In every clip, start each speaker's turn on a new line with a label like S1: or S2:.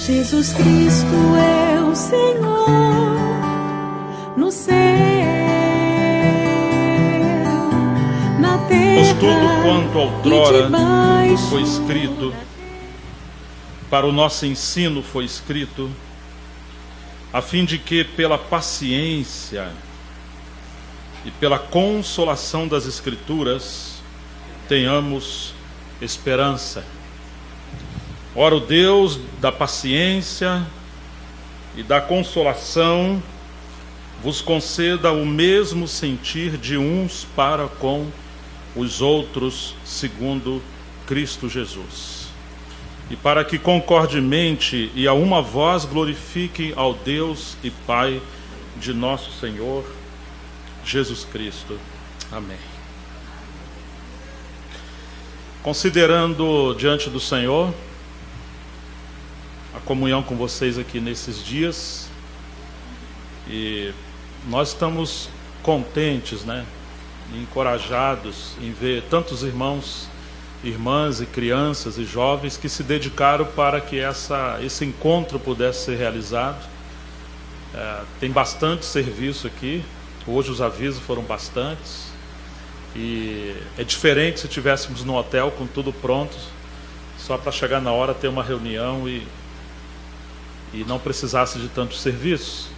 S1: Jesus Cristo é o Senhor no céu, na terra.
S2: Pois tudo quanto outrora foi escrito, para o nosso ensino foi escrito, a fim de que pela paciência e pela consolação das Escrituras tenhamos esperança. Ora, o Deus da paciência e da consolação vos conceda o mesmo sentir de uns para com os outros, segundo Cristo Jesus. E para que concordemente e a uma voz glorifiquem ao Deus e Pai de nosso Senhor Jesus Cristo. Amém. Considerando diante do Senhor a comunhão com vocês aqui nesses dias, e nós estamos contentes, e encorajados em ver tantos irmãos, irmãs e crianças e jovens que se dedicaram para que esse encontro pudesse ser realizado. Tem bastante serviço aqui, hoje os avisos foram bastantes, e é diferente se estivéssemos no hotel com tudo pronto, só para chegar na hora ter uma reunião e não precisasse de tanto serviço.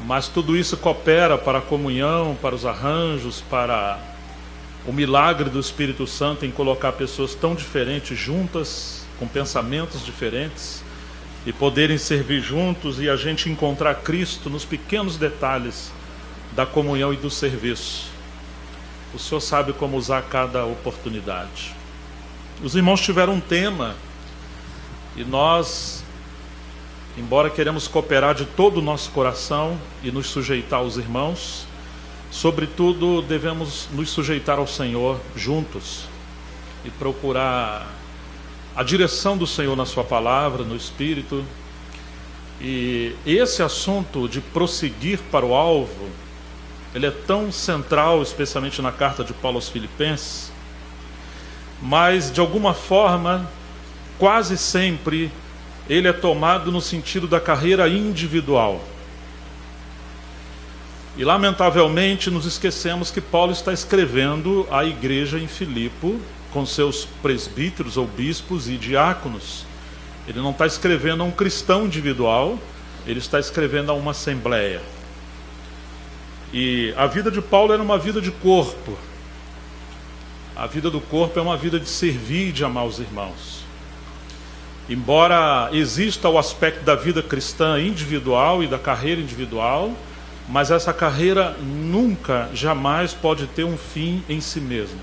S2: Mas tudo isso coopera para a comunhão, para os arranjos, para o milagre do Espírito Santo em colocar pessoas tão diferentes juntas, com pensamentos diferentes, e poderem servir juntos e a gente encontrar Cristo nos pequenos detalhes da comunhão e do serviço. O Senhor sabe como usar cada oportunidade. Os irmãos tiveram um tema e nós, embora queremos cooperar de todo o nosso coração e nos sujeitar aos irmãos, sobretudo devemos nos sujeitar ao Senhor juntos e procurar a direção do Senhor na sua palavra, no Espírito. E esse assunto de prosseguir para o alvo, ele é tão central, especialmente na carta de Paulo aos Filipenses, mas de alguma forma, quase sempre, ele é tomado no sentido da carreira individual. E lamentavelmente nos esquecemos que Paulo está escrevendo à igreja em Filipo, com seus presbíteros ou bispos e diáconos. Ele não está escrevendo a um cristão individual, ele está escrevendo a uma assembleia. E a vida de Paulo era uma vida de corpo. A vida do corpo é uma vida de servir e de amar os irmãos. Embora exista o aspecto da vida cristã individual e da carreira individual, mas essa carreira nunca, jamais pode ter um fim em si mesma.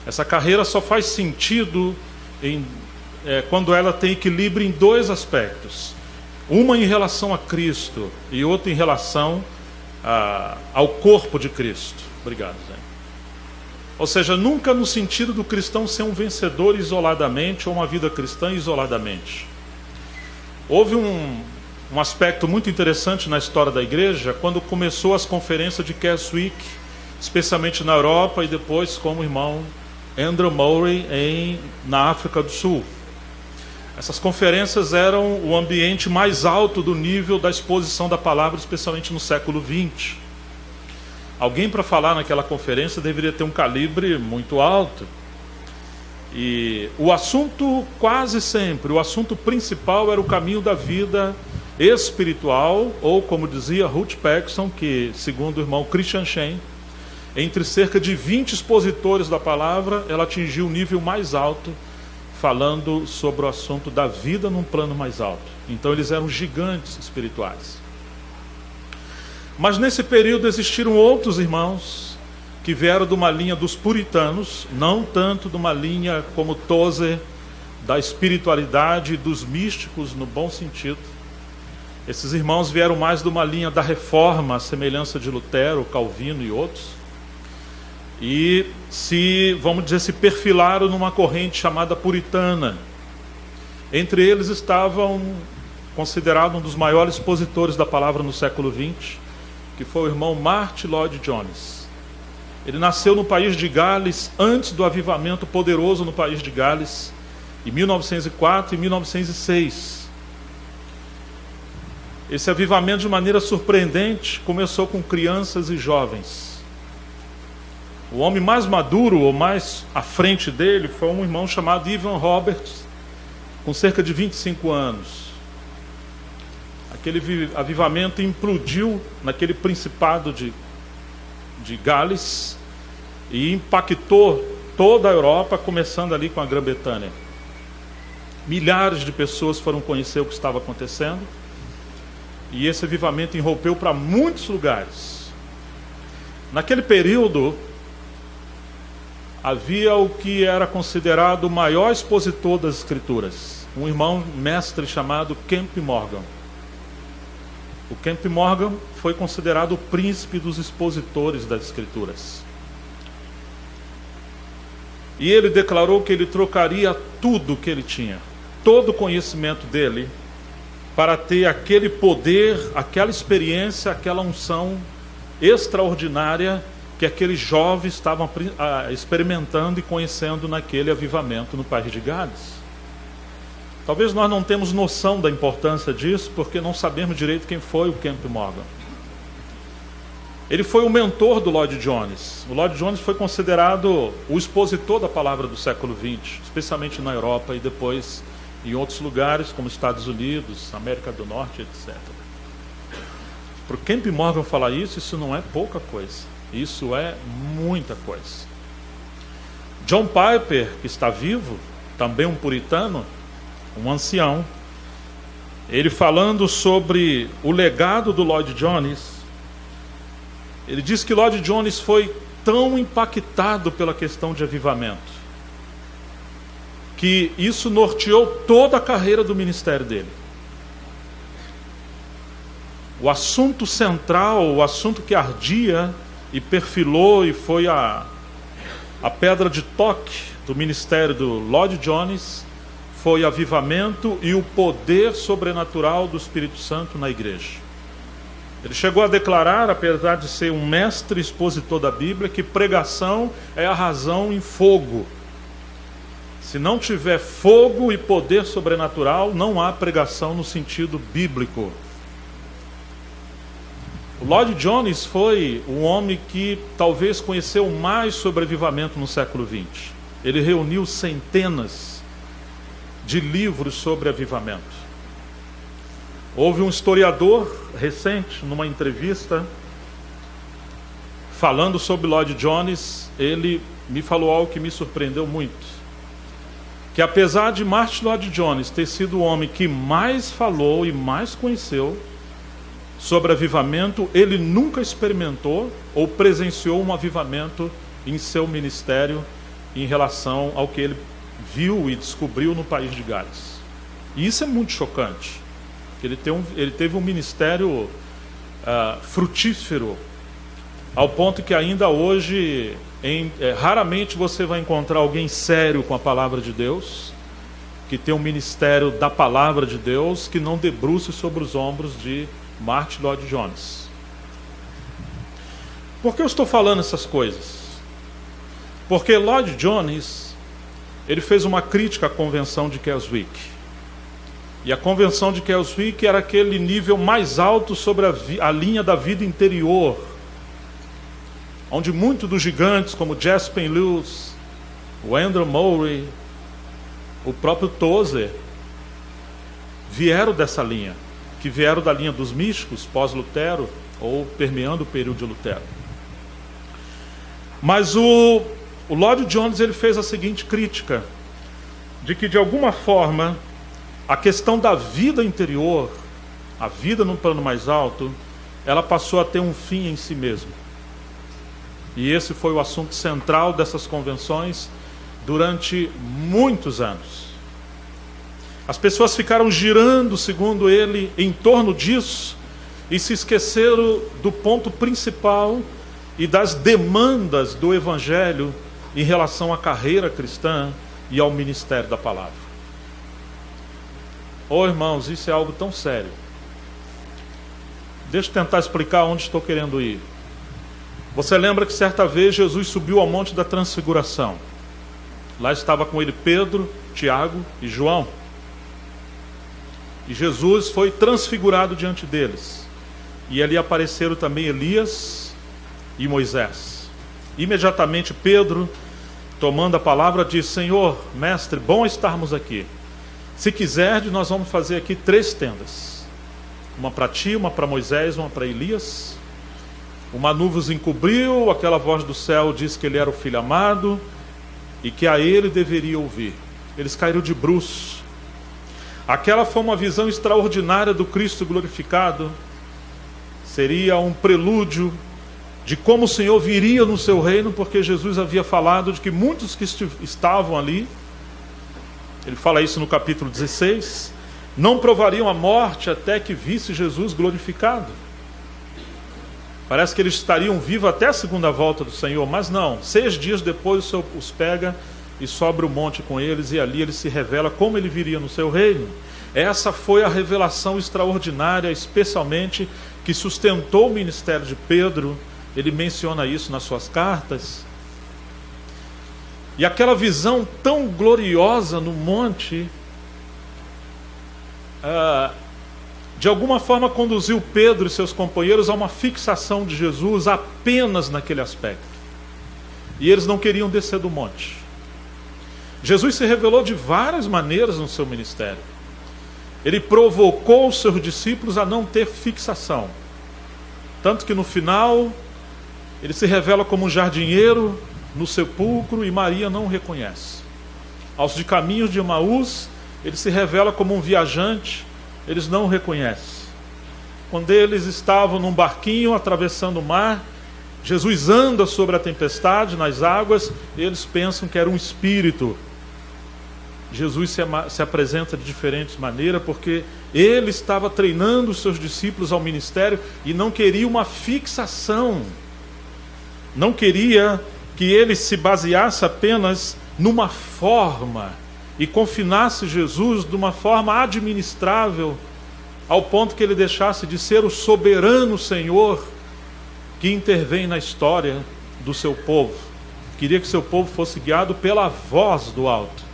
S2: Essa carreira só faz sentido quando ela tem equilíbrio em dois aspectos. Uma em relação a Cristo e outra em relação ao corpo de Cristo. Obrigado, Zé. Ou seja, nunca no sentido do cristão ser um vencedor isoladamente ou uma vida cristã isoladamente. Houve um aspecto muito interessante na história da igreja quando começou as conferências de Keswick, especialmente na Europa, e depois com o irmão Andrew Murray na África do Sul. Essas conferências eram o ambiente mais alto do nível da exposição da palavra, especialmente no século XX. Alguém para falar naquela conferência deveria ter um calibre muito alto. E o assunto, quase sempre, o assunto principal era o caminho da vida espiritual, ou como dizia Ruth Paxson, que segundo o irmão Christian Shane, entre cerca de 20 expositores da palavra, ela atingiu o nível mais alto, falando sobre o assunto da vida num plano mais alto. Então eles eram gigantes espirituais. Mas nesse período existiram outros irmãos que vieram de uma linha dos puritanos, não tanto de uma linha como Tozer, da espiritualidade e dos místicos no bom sentido. Esses irmãos vieram mais de uma linha da reforma, a semelhança de Lutero, Calvino e outros. E se perfilaram numa corrente chamada puritana. Entre eles estava considerado um dos maiores expositores da palavra no século XX, que foi o irmão Martyn Lloyd-Jones. Ele nasceu no país de Gales, antes do avivamento poderoso no país de Gales, em 1904 e 1906. Esse avivamento, de maneira surpreendente, começou com crianças e jovens. O homem mais maduro, ou mais à frente dele, foi um irmão chamado Evan Roberts, com cerca de 25 anos. Aquele avivamento implodiu naquele principado de Gales e impactou toda a Europa, começando ali com a Grã-Bretanha. Milhares de pessoas foram conhecer o que estava acontecendo, e esse avivamento irrompeu para muitos lugares. Naquele período, havia o que era considerado o maior expositor das Escrituras, um irmão mestre chamado Kemp Morgan. O Kemp Morgan foi considerado o príncipe dos expositores das Escrituras. E ele declarou que ele trocaria tudo que ele tinha, todo o conhecimento dele, para ter aquele poder, aquela experiência, aquela unção extraordinária que aqueles jovens estavam experimentando e conhecendo naquele avivamento no país de Gales. Talvez nós não temos noção da importância disso, porque não sabemos direito quem foi o Kemp Morgan. Ele foi o mentor do Lloyd Jones. O Lloyd Jones foi considerado o expositor da palavra do século XX, especialmente na Europa e depois em outros lugares, como Estados Unidos, América do Norte, etc. Para o Kemp Morgan falar isso não é pouca coisa. Isso é muita coisa. John Piper, que está vivo, também um puritano, um ancião, ele falando sobre o legado do Lloyd Jones, ele diz que Lloyd Jones foi tão impactado pela questão de avivamento, que isso norteou toda a carreira do ministério dele. O assunto central, o assunto que ardia e perfilou e foi a pedra de toque do ministério do Lloyd Jones, foi avivamento e o poder sobrenatural do Espírito Santo na igreja. Ele chegou a declarar, apesar de ser um mestre expositor da Bíblia, que pregação é a razão em fogo. Se não tiver fogo e poder sobrenatural, não há pregação no sentido bíblico. O Lloyd Jones foi um homem que talvez conheceu mais sobre avivamento no século XX. Ele reuniu centenas de livros sobre avivamento. Houve um historiador recente, numa entrevista, falando sobre Lloyd Jones, ele me falou algo que me surpreendeu muito. Que apesar de Martin Lloyd Jones ter sido o homem que mais falou e mais conheceu sobre avivamento, ele nunca experimentou ou presenciou um avivamento em seu ministério em relação ao que ele viu e descobriu no país de Gales. E isso é muito chocante. Ele teve um ministério frutífero, ao ponto que ainda hoje raramente você vai encontrar alguém sério com a palavra de Deus, que tem um ministério da palavra de Deus, que não debruce sobre os ombros de Martin Lloyd Jones. Por que eu estou falando essas coisas? Porque Lloyd Jones, ele fez uma crítica à convenção de Keswick. E a convenção de Keswick era aquele nível mais alto sobre a linha da vida interior, onde muitos dos gigantes, como Jesse Lewis, o Andrew Murray, o próprio Tozer, vieram dessa linha, que vieram da linha dos místicos, pós-Lutero, ou permeando o período de Lutero. Mas o Lloyd Jones, ele fez a seguinte crítica, de que de alguma forma a questão da vida interior, a vida num plano mais alto, ela passou a ter um fim em si mesmo. E esse foi o assunto central dessas convenções durante muitos anos. As pessoas ficaram girando, segundo ele, em torno disso e se esqueceram do ponto principal e das demandas do Evangelho em relação à carreira cristã e ao ministério da palavra. Oh, irmãos, isso é algo tão sério. Deixa eu tentar explicar onde estou querendo ir. Você lembra que certa vez Jesus subiu ao Monte da Transfiguração. Lá estava com ele Pedro, Tiago e João. E Jesus foi transfigurado diante deles. E ali apareceram também Elias e Moisés. Imediatamente Pedro, tomando a palavra, disse: Senhor, mestre, bom estarmos aqui. Se quiserdes, nós vamos fazer aqui 3 tendas. Uma para ti, uma para Moisés, uma para Elias. Uma nuvem os encobriu, aquela voz do céu disse que ele era o filho amado e que a ele deveria ouvir. Eles caíram de bruços. Aquela foi uma visão extraordinária do Cristo glorificado. Seria um prelúdio de como o Senhor viria no seu reino, porque Jesus havia falado de que muitos que estavam ali, ele fala isso no capítulo 16, não provariam a morte até que visse Jesus glorificado. Parece que eles estariam vivos até a segunda volta do Senhor, mas não. 6 dias depois o Senhor os pega e sobe o monte com eles, e ali ele se revela como ele viria no seu reino. Essa foi a revelação extraordinária, especialmente que sustentou o ministério de Pedro. Ele menciona isso nas suas cartas. E aquela visão tão gloriosa no monte, de alguma forma conduziu Pedro e seus companheiros a uma fixação de Jesus apenas naquele aspecto. E eles não queriam descer do monte. Jesus se revelou de várias maneiras no seu ministério. Ele provocou os seus discípulos a não ter fixação. Tanto que no final, ele se revela como um jardineiro no sepulcro e Maria não o reconhece. Aos de caminhos de Emaús, ele se revela como um viajante, eles não o reconhecem. Quando eles estavam num barquinho atravessando o mar, Jesus anda sobre a tempestade, nas águas, eles pensam que era um espírito. Jesus se apresenta de diferentes maneiras, porque ele estava treinando os seus discípulos ao ministério e não queria uma fixação. Não queria que ele se baseasse apenas numa forma e confinasse Jesus de uma forma administrável, ao ponto que ele deixasse de ser o soberano Senhor que intervém na história do seu povo. Queria que seu povo fosse guiado pela voz do alto,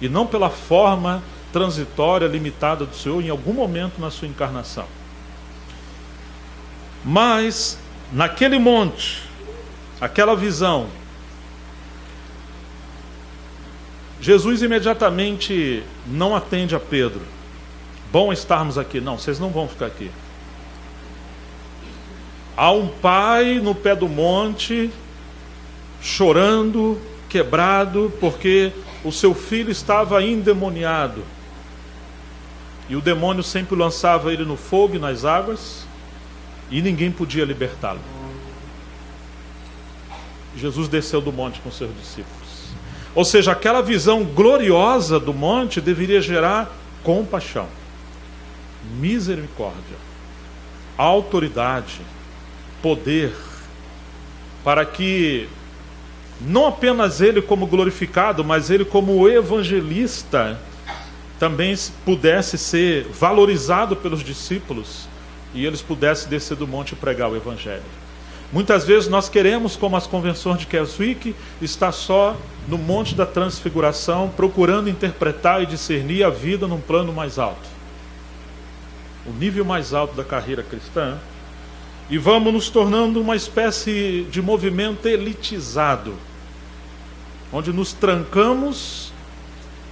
S2: e não pela forma transitória, limitada do Senhor, em algum momento na sua encarnação. Mas, naquele monte, aquela visão, Jesus imediatamente não atende a Pedro. Bom estarmos aqui. Não, vocês não vão ficar aqui. Há um pai no pé do monte, chorando, quebrado, porque o seu filho estava endemoniado. E o demônio sempre lançava ele no fogo e nas águas, e ninguém podia libertá-lo. Jesus desceu do monte com seus discípulos. Ou seja, aquela visão gloriosa do monte deveria gerar compaixão, misericórdia, autoridade, poder, para que não apenas ele como glorificado, mas ele como evangelista também pudesse ser valorizado pelos discípulos e eles pudessem descer do monte e pregar o evangelho. Muitas vezes nós queremos, como as convenções de Keswick, estar só no monte da transfiguração, procurando interpretar e discernir a vida num plano mais alto, o nível mais alto da carreira cristã, e vamos nos tornando uma espécie de movimento elitizado, onde nos trancamos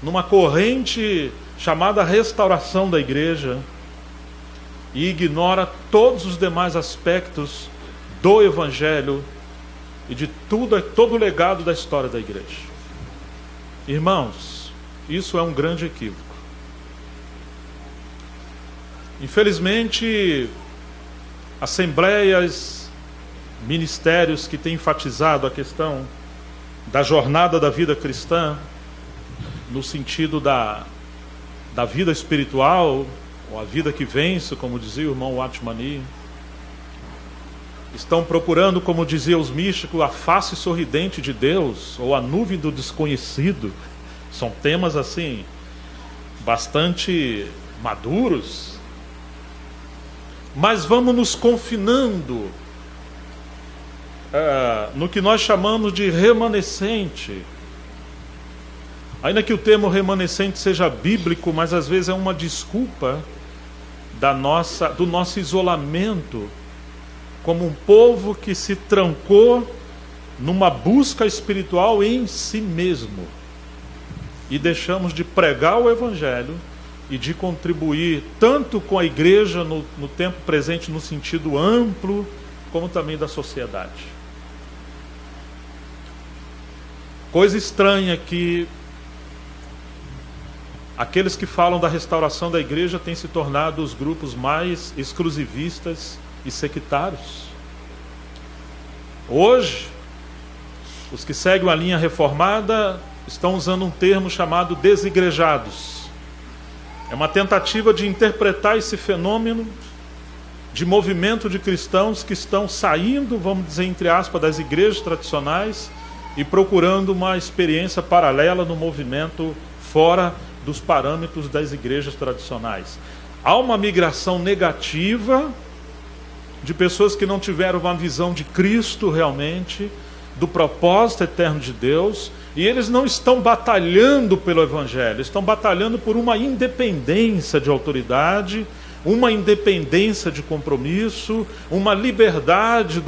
S2: numa corrente chamada restauração da igreja e ignora todos os demais aspectos do evangelho e de todo o legado da história da igreja. Irmãos, isso é um grande equívoco. Infelizmente, assembleias, ministérios que têm enfatizado a questão da jornada da vida cristã, no sentido da vida espiritual, ou a vida que vence, como dizia o irmão Watchmani, estão procurando, como diziam os místicos, a face sorridente de Deus, ou a nuvem do desconhecido. São temas assim, bastante maduros, mas vamos nos confinando no que nós chamamos de remanescente. Ainda que o termo remanescente seja bíblico, mas às vezes é uma desculpa do nosso isolamento como um povo que se trancou numa busca espiritual em si mesmo, e deixamos de pregar o Evangelho e de contribuir tanto com a igreja no tempo presente no sentido amplo, como também da sociedade. Coisa estranha que aqueles que falam da restauração da igreja têm se tornado os grupos mais exclusivistas e sectários. Hoje, os que seguem a linha reformada estão usando um termo chamado desigrejados. É uma tentativa de interpretar esse fenômeno de movimento de cristãos que estão saindo, vamos dizer, entre aspas, das igrejas tradicionais e procurando uma experiência paralela no movimento fora dos parâmetros das igrejas tradicionais. Há uma migração negativa de pessoas que não tiveram uma visão de Cristo realmente, do propósito eterno de Deus, e eles não estão batalhando pelo Evangelho, estão batalhando por uma independência de autoridade, uma independência de compromisso, uma liberdade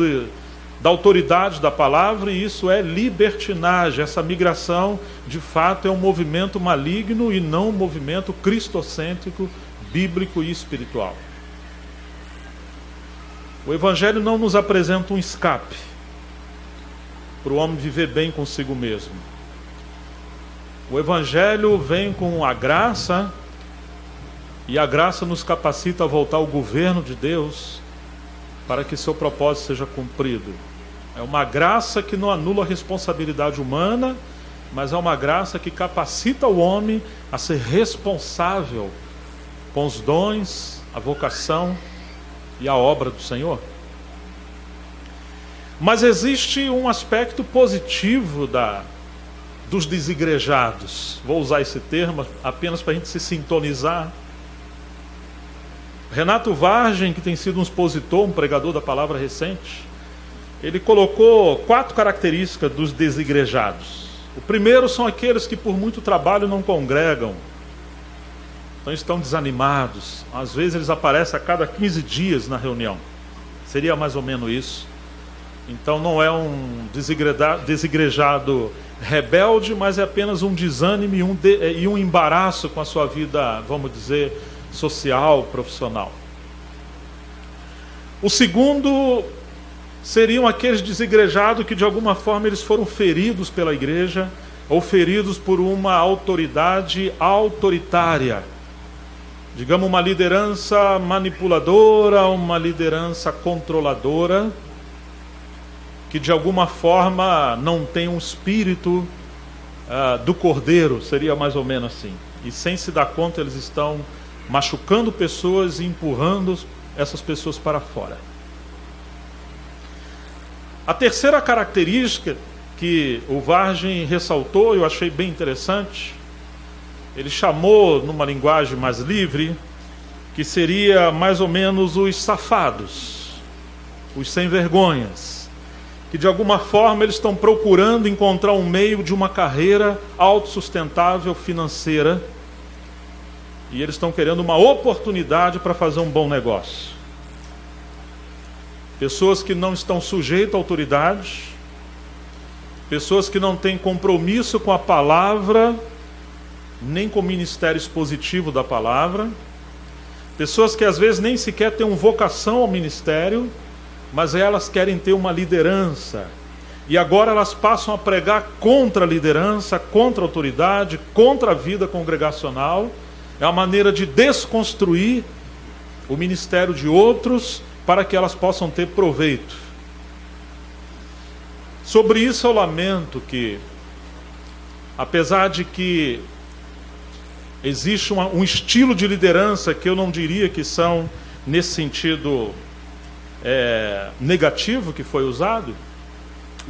S2: da autoridade da palavra, e isso é libertinagem. Essa migração, de fato, é um movimento maligno e não um movimento cristocêntrico, bíblico e espiritual. O Evangelho não nos apresenta um escape para o homem viver bem consigo mesmo. O Evangelho vem com a graça, e a graça nos capacita a voltar ao governo de Deus para que seu propósito seja cumprido. É uma graça que não anula a responsabilidade humana, mas é uma graça que capacita o homem a ser responsável com os dons, a vocação e a obra do Senhor. Mas existe um aspecto positivo dos desigrejados. Vou usar esse termo apenas para a gente se sintonizar. Renato Vargem, que tem sido um expositor, um pregador da palavra recente, ele colocou 4 características dos desigrejados. O primeiro são aqueles que por muito trabalho não congregam, então estão desanimados. Às vezes eles aparecem a cada 15 dias na reunião. Seria mais ou menos isso. Então não é um desigrejado rebelde, mas é apenas um desânimo e um embaraço com a sua vida, vamos dizer, social, profissional. O segundo seriam aqueles desigrejados que de alguma forma eles foram feridos pela igreja ou feridos por uma autoridade autoritária. Digamos, uma liderança manipuladora, uma liderança controladora, que de alguma forma não tem um espírito do cordeiro, seria mais ou menos assim. E sem se dar conta, eles estão machucando pessoas e empurrando essas pessoas para fora. A terceira característica que o Vargem ressaltou, eu achei bem interessante, ele chamou, numa linguagem mais livre, que seria mais ou menos os safados, os sem vergonhas, que de alguma forma eles estão procurando encontrar um meio de uma carreira autossustentável financeira, e eles estão querendo uma oportunidade para fazer um bom negócio. Pessoas que não estão sujeitas à autoridade, pessoas que não têm compromisso com a palavra, nem com o ministério expositivo da palavra, pessoas que às vezes nem sequer têm uma vocação ao ministério, mas elas querem ter uma liderança, e agora elas passam a pregar contra a liderança, contra a autoridade, contra a vida congregacional. É uma maneira de desconstruir o ministério de outros para que elas possam ter proveito. Sobre isso eu lamento que, apesar de que existe um estilo de liderança que eu não diria que são nesse sentido negativo que foi usado,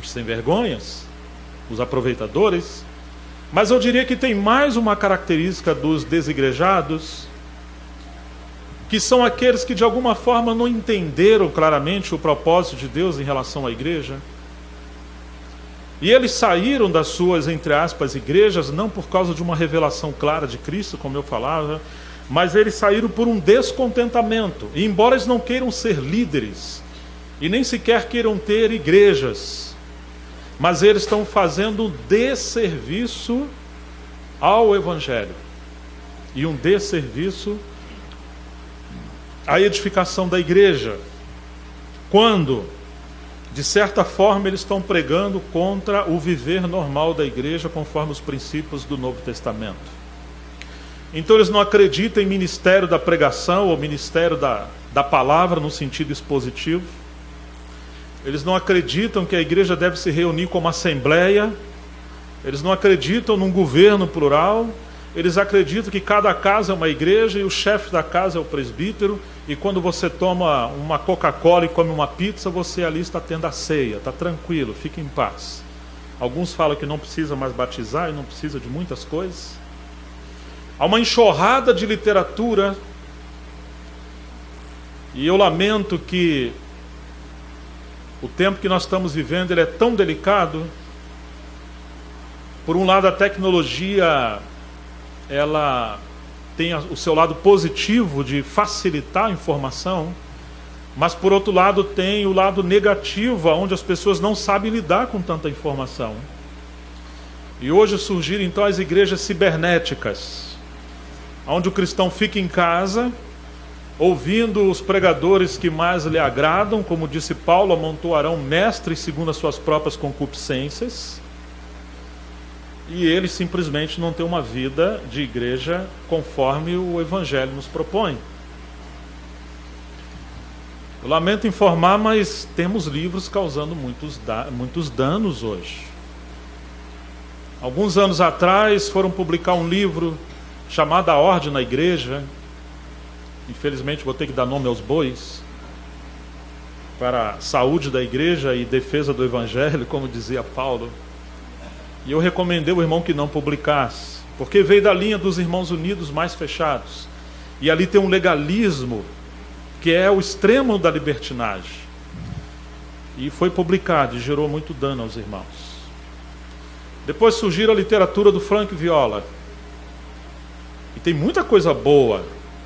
S2: os sem vergonhas, os aproveitadores, mas eu diria que tem mais uma característica dos desigrejados, que são aqueles que de alguma forma não entenderam claramente o propósito de Deus em relação à igreja. E eles saíram das suas, entre aspas, igrejas, não por causa de uma revelação clara de Cristo, como eu falava, mas eles saíram por um descontentamento. E embora eles não queiram ser líderes, e nem sequer queiram ter igrejas, mas eles estão fazendo um desserviço ao Evangelho e um desserviço à edificação da igreja, quando, de certa forma, eles estão pregando contra o viver normal da igreja, conforme os princípios do Novo Testamento. Então eles não acreditam em ministério da pregação ou ministério da palavra no sentido expositivo. Eles não acreditam que a igreja deve se reunir como assembleia. Eles não acreditam num governo plural. Eles acreditam que cada casa é uma igreja e o chefe da casa é o presbítero. E quando você toma uma Coca-Cola e come uma pizza, você ali está tendo a ceia, está tranquilo, fica em paz. Alguns falam que não precisa mais batizar e não precisa de muitas coisas. Há uma enxurrada de literatura, e eu lamento que o tempo que nós estamos vivendo ele é tão delicado. Por um lado, a tecnologia ela tem o seu lado positivo de facilitar a informação, mas por outro lado tem o lado negativo, onde as pessoas não sabem lidar com tanta informação. E hoje surgiram então as igrejas cibernéticas, onde o cristão fica em casa, ouvindo os pregadores que mais lhe agradam, como disse Paulo, amontoarão mestres segundo as suas próprias concupiscências, e ele simplesmente não tem uma vida de igreja conforme o Evangelho nos propõe. Eu lamento informar, mas temos livros causando muitos danos hoje. Alguns anos atrás foram publicar um livro chamado A Ordem na Igreja. Infelizmente vou ter que dar nome aos bois, para a saúde da igreja e defesa do Evangelho, como dizia Paulo. E eu recomendei ao irmão que não publicasse, porque veio da linha dos Irmãos Unidos mais fechados. E ali tem um legalismo que é o extremo da libertinagem. E foi publicado e gerou muito dano aos irmãos. Depois surgiu a literatura do Frank Viola. E tem muita coisa boa,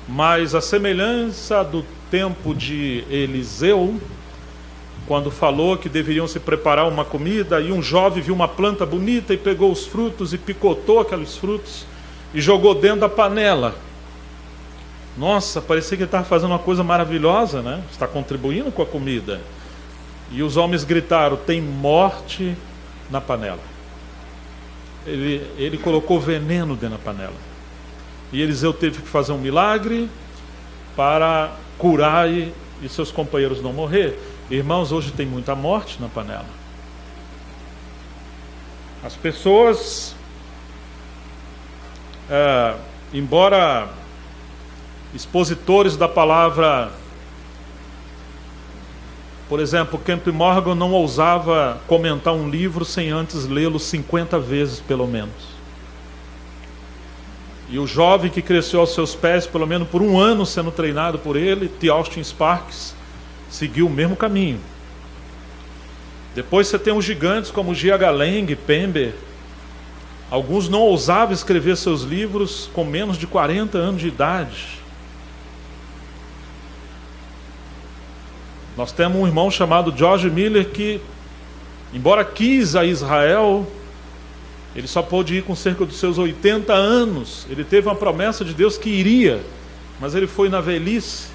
S2: mas a semelhança do tempo de Eliseu, quando falou que deveriam se preparar uma comida, e um jovem viu uma planta bonita e pegou os frutos e picotou aqueles frutos e jogou dentro da panela. Nossa, parecia que ele estava fazendo uma coisa maravilhosa, né? Está contribuindo com a comida. E os homens gritaram: tem morte na panela. Ele colocou veneno dentro da panela. E Eliseu teve que fazer um milagre para curar e seus companheiros não morrer. Irmãos, hoje tem muita morte na panela. As pessoas, embora expositores da palavra, por exemplo, Kemp Morgan não ousava comentar um livro sem antes lê-lo 50 vezes pelo menos. E o jovem que cresceu aos seus pés, pelo menos por um ano sendo treinado por ele, T. Austin Sparks, seguiu o mesmo caminho. Depois você tem os gigantes como G.H. Lang, Pember. Alguns não ousavam escrever seus livros com menos de 40 anos de idade. Nós temos um irmão chamado George Miller que, embora quis a Israel, ele só pôde ir com cerca dos seus 80 anos. Ele teve uma promessa de Deus que iria, mas ele foi na velhice.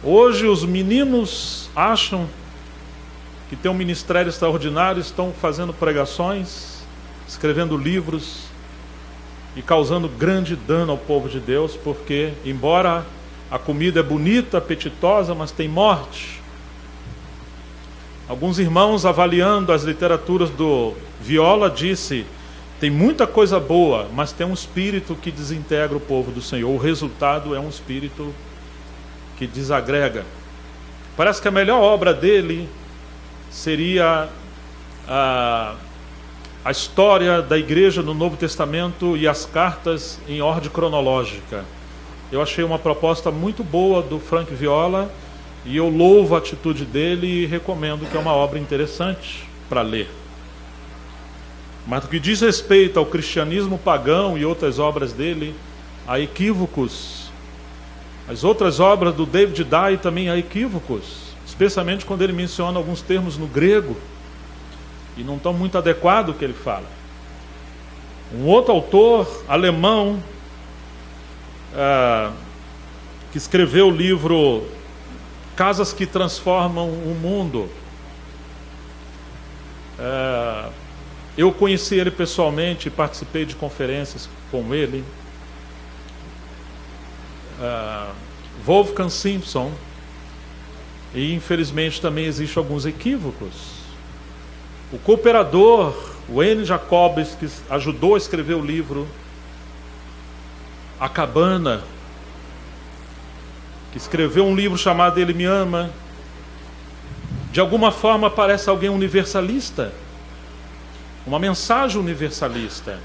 S2: Hoje os meninos acham que tem um ministério extraordinário, estão fazendo pregações, escrevendo livros e causando grande dano ao povo de Deus, porque embora a comida é bonita, apetitosa, mas tem morte. Alguns irmãos, avaliando as literaturas do Viola, disse: tem muita coisa boa, mas tem um espírito que desintegra o povo do Senhor. O resultado é um espírito que desagrega. Parece que a melhor obra dele seria a história da igreja no Novo Testamento e as cartas em ordem cronológica. Eu achei uma proposta muito boa do Frank Viola e eu louvo a atitude dele e recomendo, que é uma obra interessante para ler. Mas no que diz respeito ao cristianismo pagão e outras obras dele, há equívocos. As outras obras do David Dye também há equívocos, especialmente quando ele menciona alguns termos no grego, e não estão muito adequados o que ele fala. Um outro autor alemão, que escreveu o livro Casas que Transformam o Mundo, eu conheci ele pessoalmente, participei de conferências com ele. Wolfgang Simpson, e infelizmente também existem alguns equívocos. O cooperador Wayne Jacobs, que ajudou a escrever o livro A Cabana, que escreveu um livro chamado Ele Me Ama, de alguma forma parece alguém universalista, uma mensagem universalista,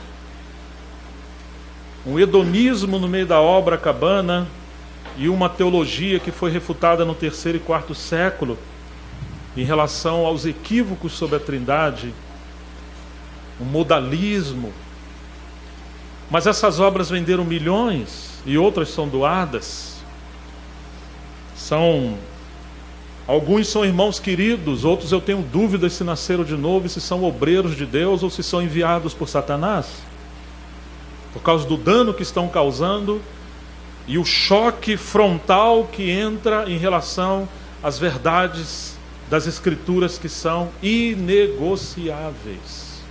S2: um hedonismo no meio da obra A Cabana, e uma teologia que foi refutada no 3º e 4º século em relação aos equívocos sobre a Trindade, um modalismo. Mas essas obras venderam milhões e outras são doadas. Alguns são irmãos queridos, outros eu tenho dúvidas se nasceram de novo, se são obreiros de Deus ou se são enviados por Satanás, por causa do dano que estão causando e o choque frontal que entra em relação às verdades das Escrituras, que são inegociáveis.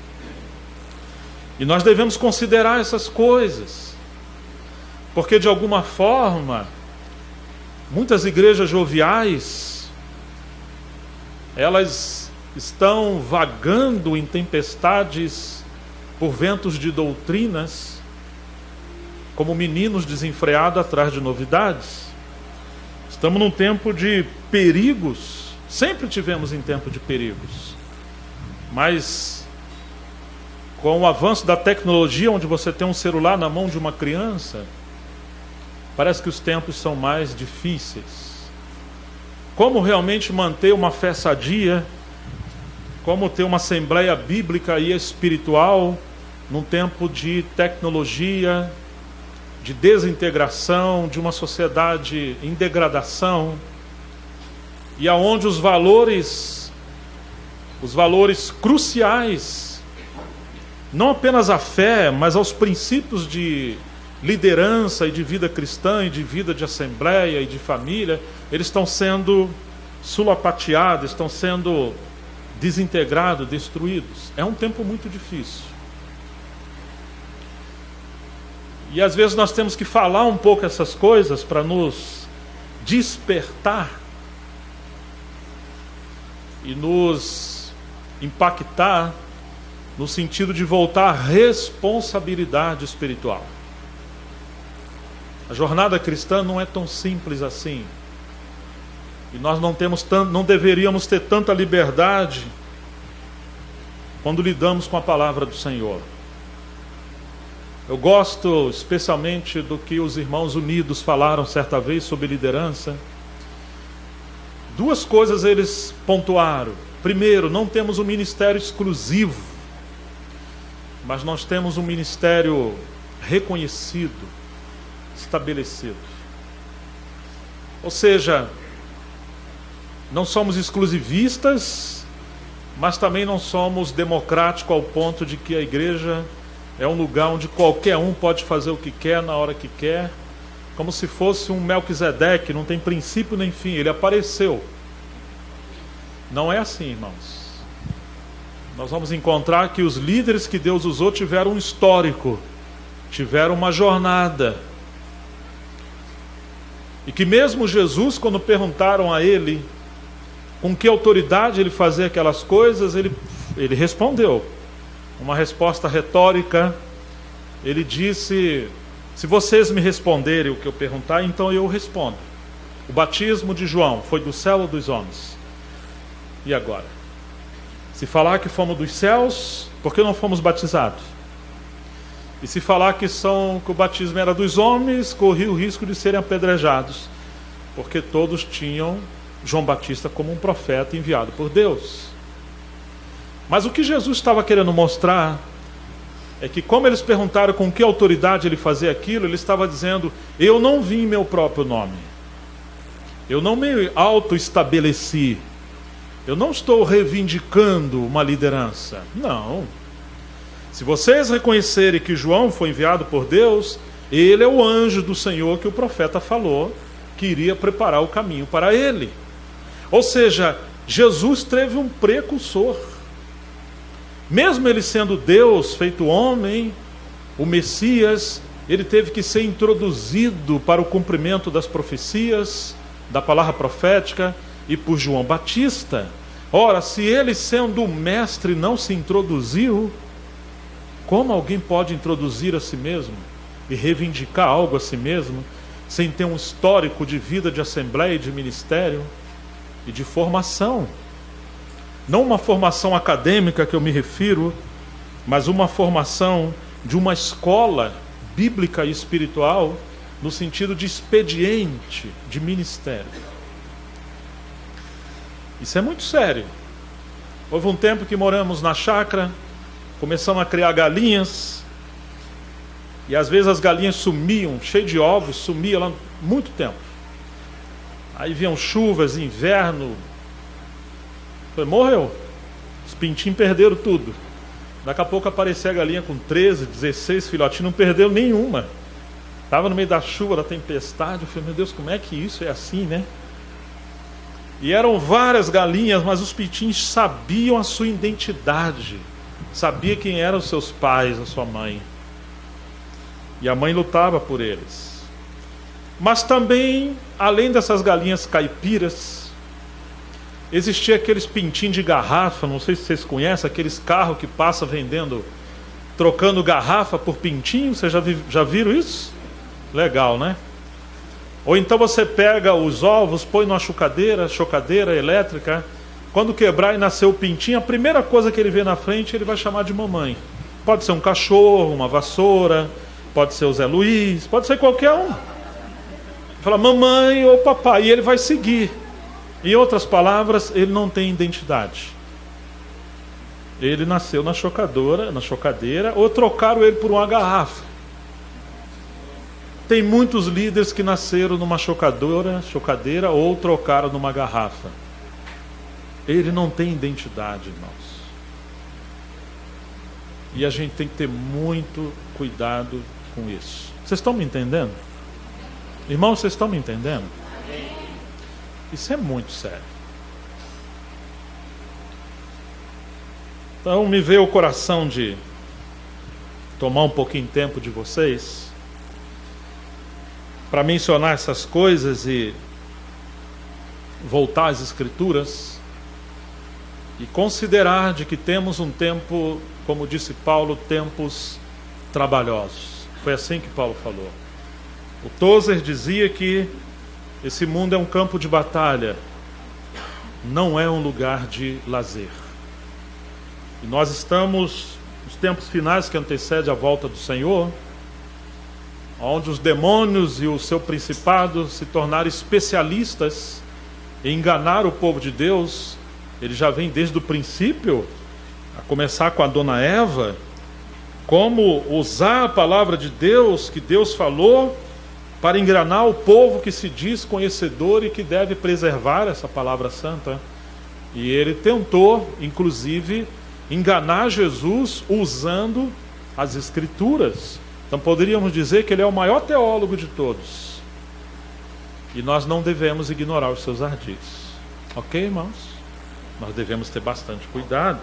S2: E nós devemos considerar essas coisas, porque de alguma forma muitas igrejas joviais, elas estão vagando em tempestades por ventos de doutrinas, como meninos desenfreados atrás de novidades. Estamos num tempo de perigos, sempre tivemos em tempo de perigos, mas com o avanço da tecnologia, onde você tem um celular na mão de uma criança, parece que os tempos são mais difíceis. Como realmente manter uma fé sadia, como ter uma assembleia bíblica e espiritual num tempo de tecnologia, de desintegração, de uma sociedade em degradação, e aonde os valores cruciais, não apenas a fé, mas aos princípios de liderança e de vida cristã e de vida de assembleia e de família, eles estão sendo sulapateados, estão sendo desintegrados, destruídos. É um tempo muito difícil. E às vezes nós temos que falar um pouco essas coisas para nos despertar e nos impactar no sentido de voltar à responsabilidade espiritual. A jornada cristã não é tão simples assim. E nós não deveríamos ter tanta liberdade quando lidamos com a palavra do Senhor. Eu gosto especialmente do que os irmãos unidos falaram certa vez sobre liderança. Duas coisas eles pontuaram. Primeiro, não temos um ministério exclusivo, mas nós temos um ministério reconhecido, estabelecido. Ou seja, não somos exclusivistas, mas também não somos democráticos ao ponto de que a igreja é um lugar onde qualquer um pode fazer o que quer, na hora que quer, como se fosse um Melquisedeque, não tem princípio nem fim, ele apareceu. Não é assim, irmãos. Nós vamos encontrar que os líderes que Deus usou tiveram um histórico, tiveram uma jornada. E que mesmo Jesus, quando perguntaram a ele com que autoridade ele fazia aquelas coisas, ele respondeu. Uma resposta retórica. Ele disse: se vocês me responderem o que eu perguntar, então eu respondo. O batismo de João foi do céu ou dos homens? E agora? Se falar que fomos dos céus, por que não fomos batizados? E se falar que o batismo era dos homens, corria o risco de serem apedrejados, porque todos tinham João Batista como um profeta enviado por Deus. Mas o que Jesus estava querendo mostrar é que, como eles perguntaram com que autoridade ele fazia aquilo, ele estava dizendo: eu não vim em meu próprio nome, eu não me auto-estabeleci, eu não estou reivindicando uma liderança. Não. Se vocês reconhecerem que João foi enviado por Deus, ele é o anjo do Senhor que o profeta falou que iria preparar o caminho para ele. Ou seja, Jesus teve um precursor. Mesmo ele sendo Deus feito homem, o Messias, ele teve que ser introduzido para o cumprimento das profecias, da palavra profética, e por João Batista. Ora, se ele sendo o mestre não se introduziu, como alguém pode introduzir a si mesmo e reivindicar algo a si mesmo, sem ter um histórico de vida, de assembleia, de ministério e de formação? Não uma formação acadêmica que eu me refiro, mas uma formação de uma escola bíblica e espiritual, no sentido de expediente, de ministério. Isso é muito sério. Houve um tempo que moramos na chácara, começamos a criar galinhas, e às vezes as galinhas sumiam, cheio de ovos, sumia lá muito tempo. Aí vinham chuvas, inverno, morreu. Os pintinhos perderam tudo. Daqui a pouco aparecia a galinha com 13, 16 filhotinhos, não perdeu nenhuma. Estava no meio da chuva, da tempestade. Eu falei: meu Deus, como é que isso é assim, né? E eram várias galinhas, mas os pintinhos sabiam a sua identidade, sabia quem eram os seus pais, a sua mãe. E a mãe lutava por eles. Mas também, além dessas galinhas caipiras, existia aqueles pintinhos de garrafa, não sei se vocês conhecem, aqueles carros que passam vendendo, trocando garrafa por pintinho. Vocês já viram isso? Legal, né? Ou então você pega os ovos, põe numa chocadeira elétrica, quando quebrar e nascer o pintinho, a primeira coisa que ele vê na frente, ele vai chamar de mamãe. Pode ser um cachorro, uma vassoura, pode ser o Zé Luiz, pode ser qualquer um. Fala mamãe ou papai, e ele vai seguir. Em outras palavras, ele não tem identidade. Ele nasceu na chocadeira, ou trocaram ele por uma garrafa. Tem muitos líderes que nasceram numa chocadeira, ou trocaram numa garrafa. Ele não tem identidade, irmãos. E a gente tem que ter muito cuidado com isso. Vocês estão me entendendo? Irmãos, vocês estão me entendendo? Isso é muito sério. Então me veio o coração de tomar um pouquinho de tempo de vocês para mencionar essas coisas e voltar às Escrituras e considerar de que temos um tempo, como disse Paulo, tempos trabalhosos. Foi assim que Paulo falou. O Tozer dizia que esse mundo é um campo de batalha, não é um lugar de lazer. E nós estamos nos tempos finais que antecedem a volta do Senhor, onde os demônios e o seu principado se tornaram especialistas em enganar o povo de Deus. Ele já vem desde o princípio, a começar com a dona Eva, como usar a palavra de Deus, que Deus falou, para enganar o povo que se diz conhecedor e que deve preservar essa palavra santa. E ele tentou, inclusive, enganar Jesus usando as Escrituras. Então poderíamos dizer que ele é o maior teólogo de todos. E nós não devemos ignorar os seus ardis. Ok, irmãos? Nós devemos ter bastante cuidado.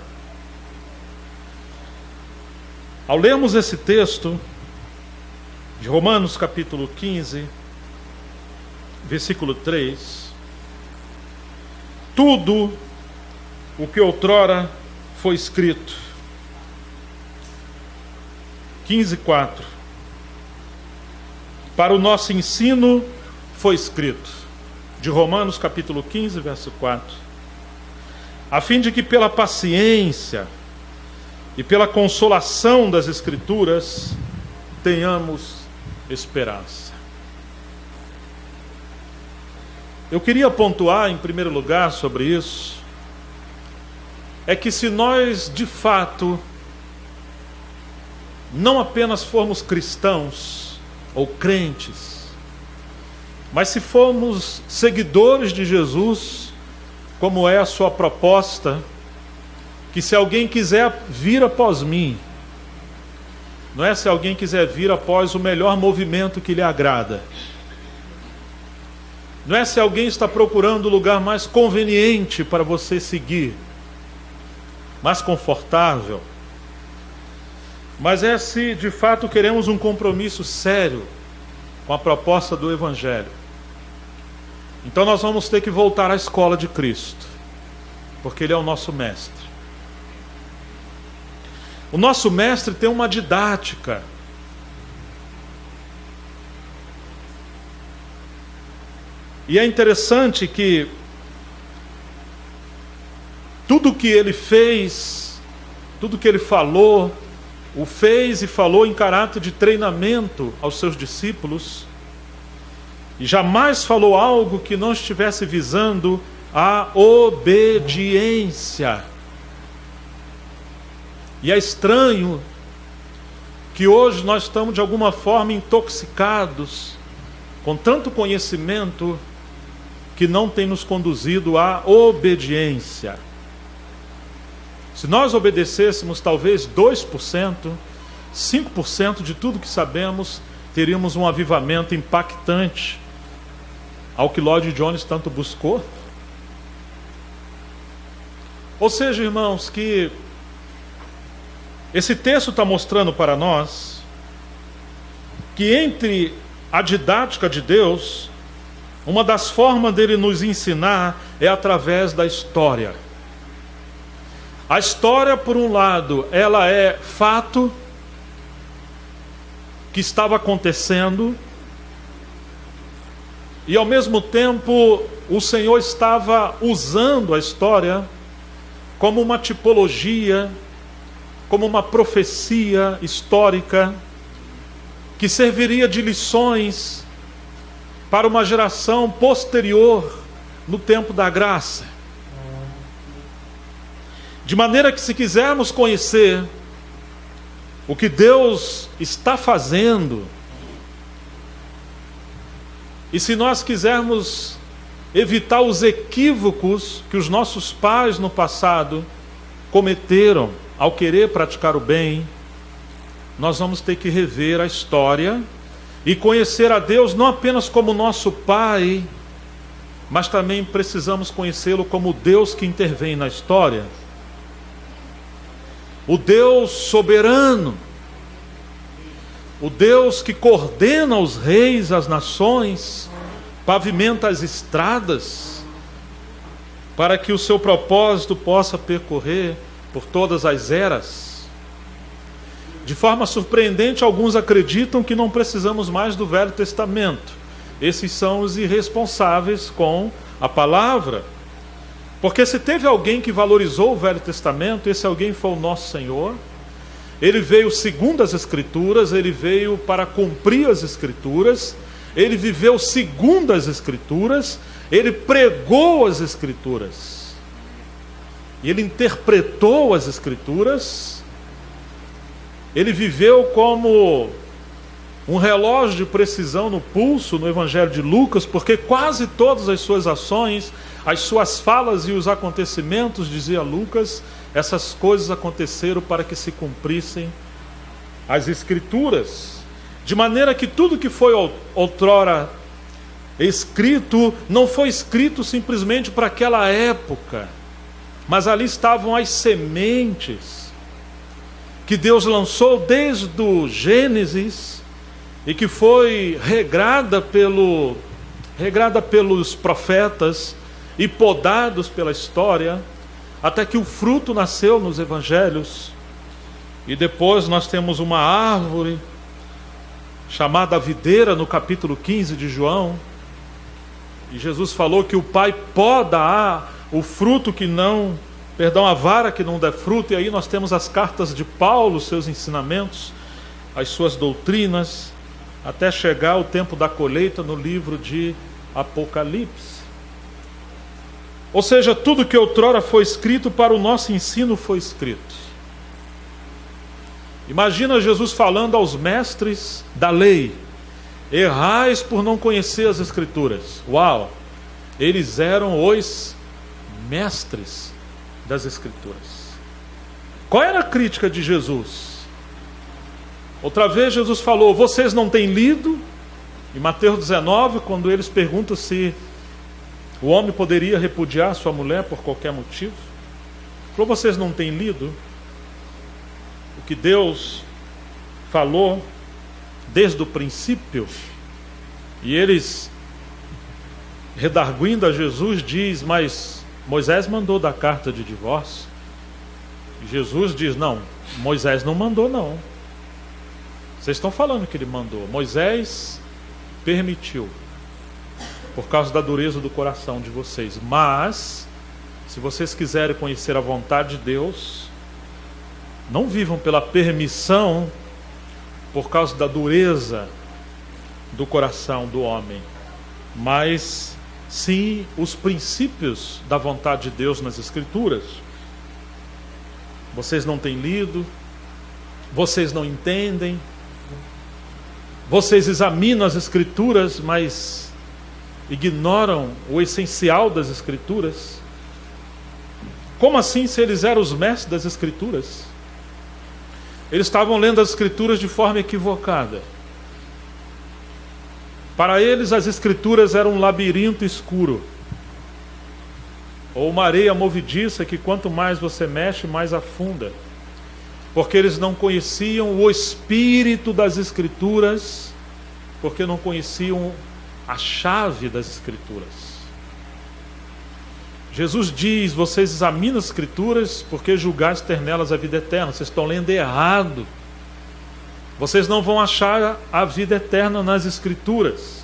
S2: Ao lermos esse texto de Romanos capítulo 15, versículo 3, tudo o que outrora foi escrito, 15:4, para o nosso ensino foi escrito, de Romanos capítulo 15, verso 4, a fim de que pela paciência e pela consolação das Escrituras tenhamos esperança. Eu queria pontuar em primeiro lugar sobre isso, é que se nós de fato não apenas formos cristãos ou crentes, mas se formos seguidores de Jesus, como é a sua proposta, que se alguém quiser vir após mim, não é se alguém quiser vir após o melhor movimento que lhe agrada, não é se alguém está procurando o lugar mais conveniente para você seguir, mais confortável, mas é se de fato queremos um compromisso sério com a proposta do Evangelho. Então nós vamos ter que voltar à escola de Cristo, porque Ele é o nosso mestre. O nosso mestre tem uma didática. E é interessante que tudo que ele fez, tudo que ele falou, o fez e falou em caráter de treinamento aos seus discípulos, e jamais falou algo que não estivesse visando a obediência. E é estranho que hoje nós estamos de alguma forma intoxicados com tanto conhecimento que não tem nos conduzido à obediência. Se nós obedecêssemos talvez 2%, 5% de tudo que sabemos, teríamos um avivamento impactante ao que Lloyd Jones tanto buscou. Ou seja, irmãos, que esse texto está mostrando para nós que entre a didática de Deus, uma das formas dele nos ensinar é através da história. A história, por um lado, ela é fato que estava acontecendo, e ao mesmo tempo o Senhor estava usando a história como uma tipologia, como uma profecia histórica que serviria de lições para uma geração posterior no tempo da graça. De maneira que, se quisermos conhecer o que Deus está fazendo, e se nós quisermos evitar os equívocos que os nossos pais no passado cometeram ao querer praticar o bem, nós vamos ter que rever a história e conhecer a Deus não apenas como nosso Pai, mas também precisamos conhecê-lo como Deus que intervém na história. O Deus soberano, o Deus que coordena os reis, as nações, pavimenta as estradas, para que o seu propósito possa percorrer por todas as eras. De forma surpreendente, alguns acreditam que não precisamos mais do Velho Testamento. Esses são os irresponsáveis com a palavra. Porque se teve alguém que valorizou o Velho Testamento, esse alguém foi o nosso Senhor. Ele veio segundo as Escrituras, ele veio para cumprir as Escrituras, ele viveu segundo as Escrituras, ele pregou as Escrituras, e ele interpretou as Escrituras, ele viveu como um relógio de precisão no pulso no Evangelho de Lucas, porque quase todas as suas ações, as suas falas e os acontecimentos, dizia Lucas, essas coisas aconteceram para que se cumprissem as Escrituras. De maneira que tudo que foi outrora escrito, não foi escrito simplesmente para aquela época, mas ali estavam as sementes que Deus lançou desde o Gênesis e que foi regrada pelos profetas e podados pela história, até que o fruto nasceu nos evangelhos. E depois nós temos uma árvore chamada videira no capítulo 15 de João, e Jesus falou que o Pai poda o fruto que não, a vara que não der fruto. E aí nós temos as cartas de Paulo, seus ensinamentos, as suas doutrinas, até chegar o tempo da colheita no livro de Apocalipse. Ou seja, tudo que outrora foi escrito para o nosso ensino foi escrito. Imagina Jesus falando aos mestres da lei: errais por não conhecer as Escrituras. Uau! Eles eram os mestres das Escrituras. Qual era a crítica de Jesus? Outra vez Jesus falou: vocês não têm lido? Em Mateus 19, quando eles perguntam se o homem poderia repudiar sua mulher por qualquer motivo, falou: vocês não têm lido o que Deus falou desde o princípio? E eles, redarguindo a Jesus, diz: mas Moisés mandou dar carta de divórcio. E Jesus diz: não, Moisés não mandou não. Vocês estão falando que ele mandou. Moisés permitiu, por causa da dureza do coração de vocês. Mas, se vocês quiserem conhecer a vontade de Deus, não vivam pela permissão, por causa da dureza do coração do homem, mas sim os princípios da vontade de Deus nas Escrituras. Vocês não têm lido, vocês não entendem, vocês examinam as Escrituras, mas ignoram o essencial das Escrituras. Como assim, se eles eram os mestres das Escrituras? Eles estavam lendo as Escrituras de forma equivocada. Para eles, as Escrituras eram um labirinto escuro, ou uma areia movediça que quanto mais você mexe, mais afunda. Porque eles não conheciam o espírito das Escrituras, porque não conheciam a chave das Escrituras. Jesus diz: vocês examinam as Escrituras porque julgais ter nelas a vida eterna. Vocês estão lendo errado. Vocês não vão achar a vida eterna nas Escrituras.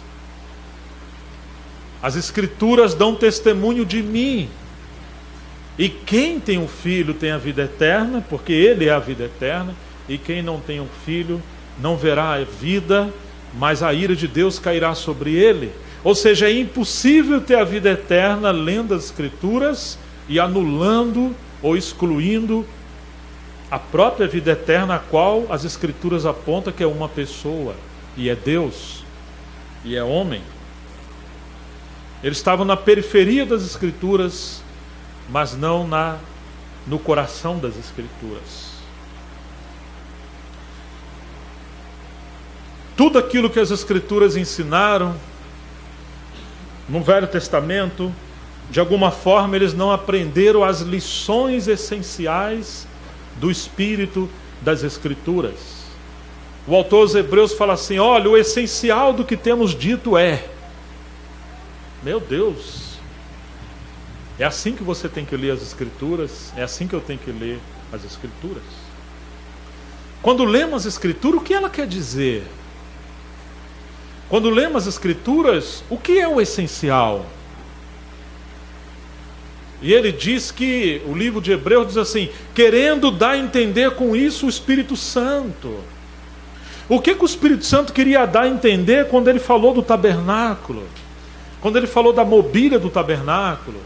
S2: As Escrituras dão testemunho de mim. E quem tem um filho tem a vida eterna, porque ele é a vida eterna. E quem não tem um filho não verá a vida, mas a ira de Deus cairá sobre ele. Ou seja, é impossível ter a vida eterna lendo as Escrituras e anulando ou excluindo a própria vida eterna, a qual as Escrituras apontam que é uma pessoa, e é Deus, e é homem. Eles estavam na periferia das Escrituras, mas não no coração das Escrituras. Tudo aquilo que as Escrituras ensinaram no Velho Testamento, de alguma forma eles não aprenderam as lições essenciais do espírito das Escrituras. O autor aos Hebreus fala assim: olha, o essencial do que temos dito é... Meu Deus, é assim que você tem que ler as Escrituras, é assim que eu tenho que ler as Escrituras. Quando lemos a Escritura, o que ela quer dizer? Quando lemos as Escrituras, o que é o essencial? E ele diz que, o livro de Hebreus diz assim: querendo dar a entender com isso o Espírito Santo. O que o Espírito Santo queria dar a entender quando ele falou do tabernáculo? Quando ele falou da mobília do tabernáculo?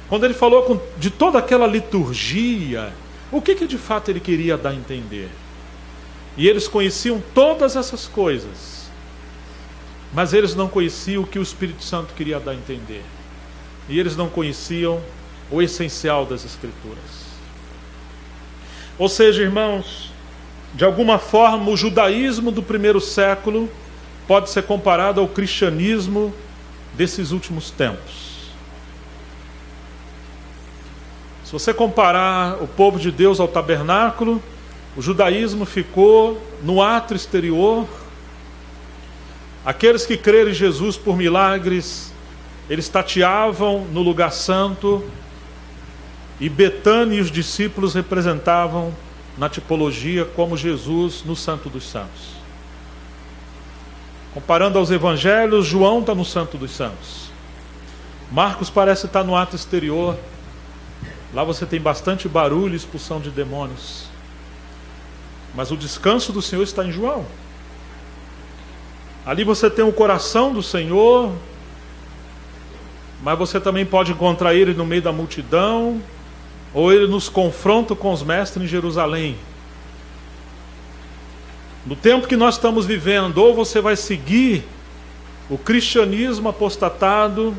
S2: Quando ele falou de toda aquela liturgia? O que de fato ele queria dar a entender? E eles conheciam todas essas coisas, mas eles não conheciam o que o Espírito Santo queria dar a entender. E eles não conheciam o essencial das Escrituras. Ou seja, irmãos, de alguma forma o judaísmo do primeiro século pode ser comparado ao cristianismo desses últimos tempos. Se você comparar o povo de Deus ao tabernáculo, o judaísmo ficou no ato exterior. Aqueles que creram em Jesus por milagres, eles tateavam no lugar santo, e Betânia e os discípulos representavam na tipologia como Jesus no Santo dos Santos. Comparando aos evangelhos, João está no Santo dos Santos. Marcos parece estar no ato exterior. Lá você tem bastante barulho e expulsão de demônios. Mas o descanso do Senhor está em João. Ali você tem o coração do Senhor, mas você também pode encontrar ele no meio da multidão, ou ele nos confronta com os mestres em Jerusalém. No tempo que nós estamos vivendo, ou você vai seguir o cristianismo apostatado,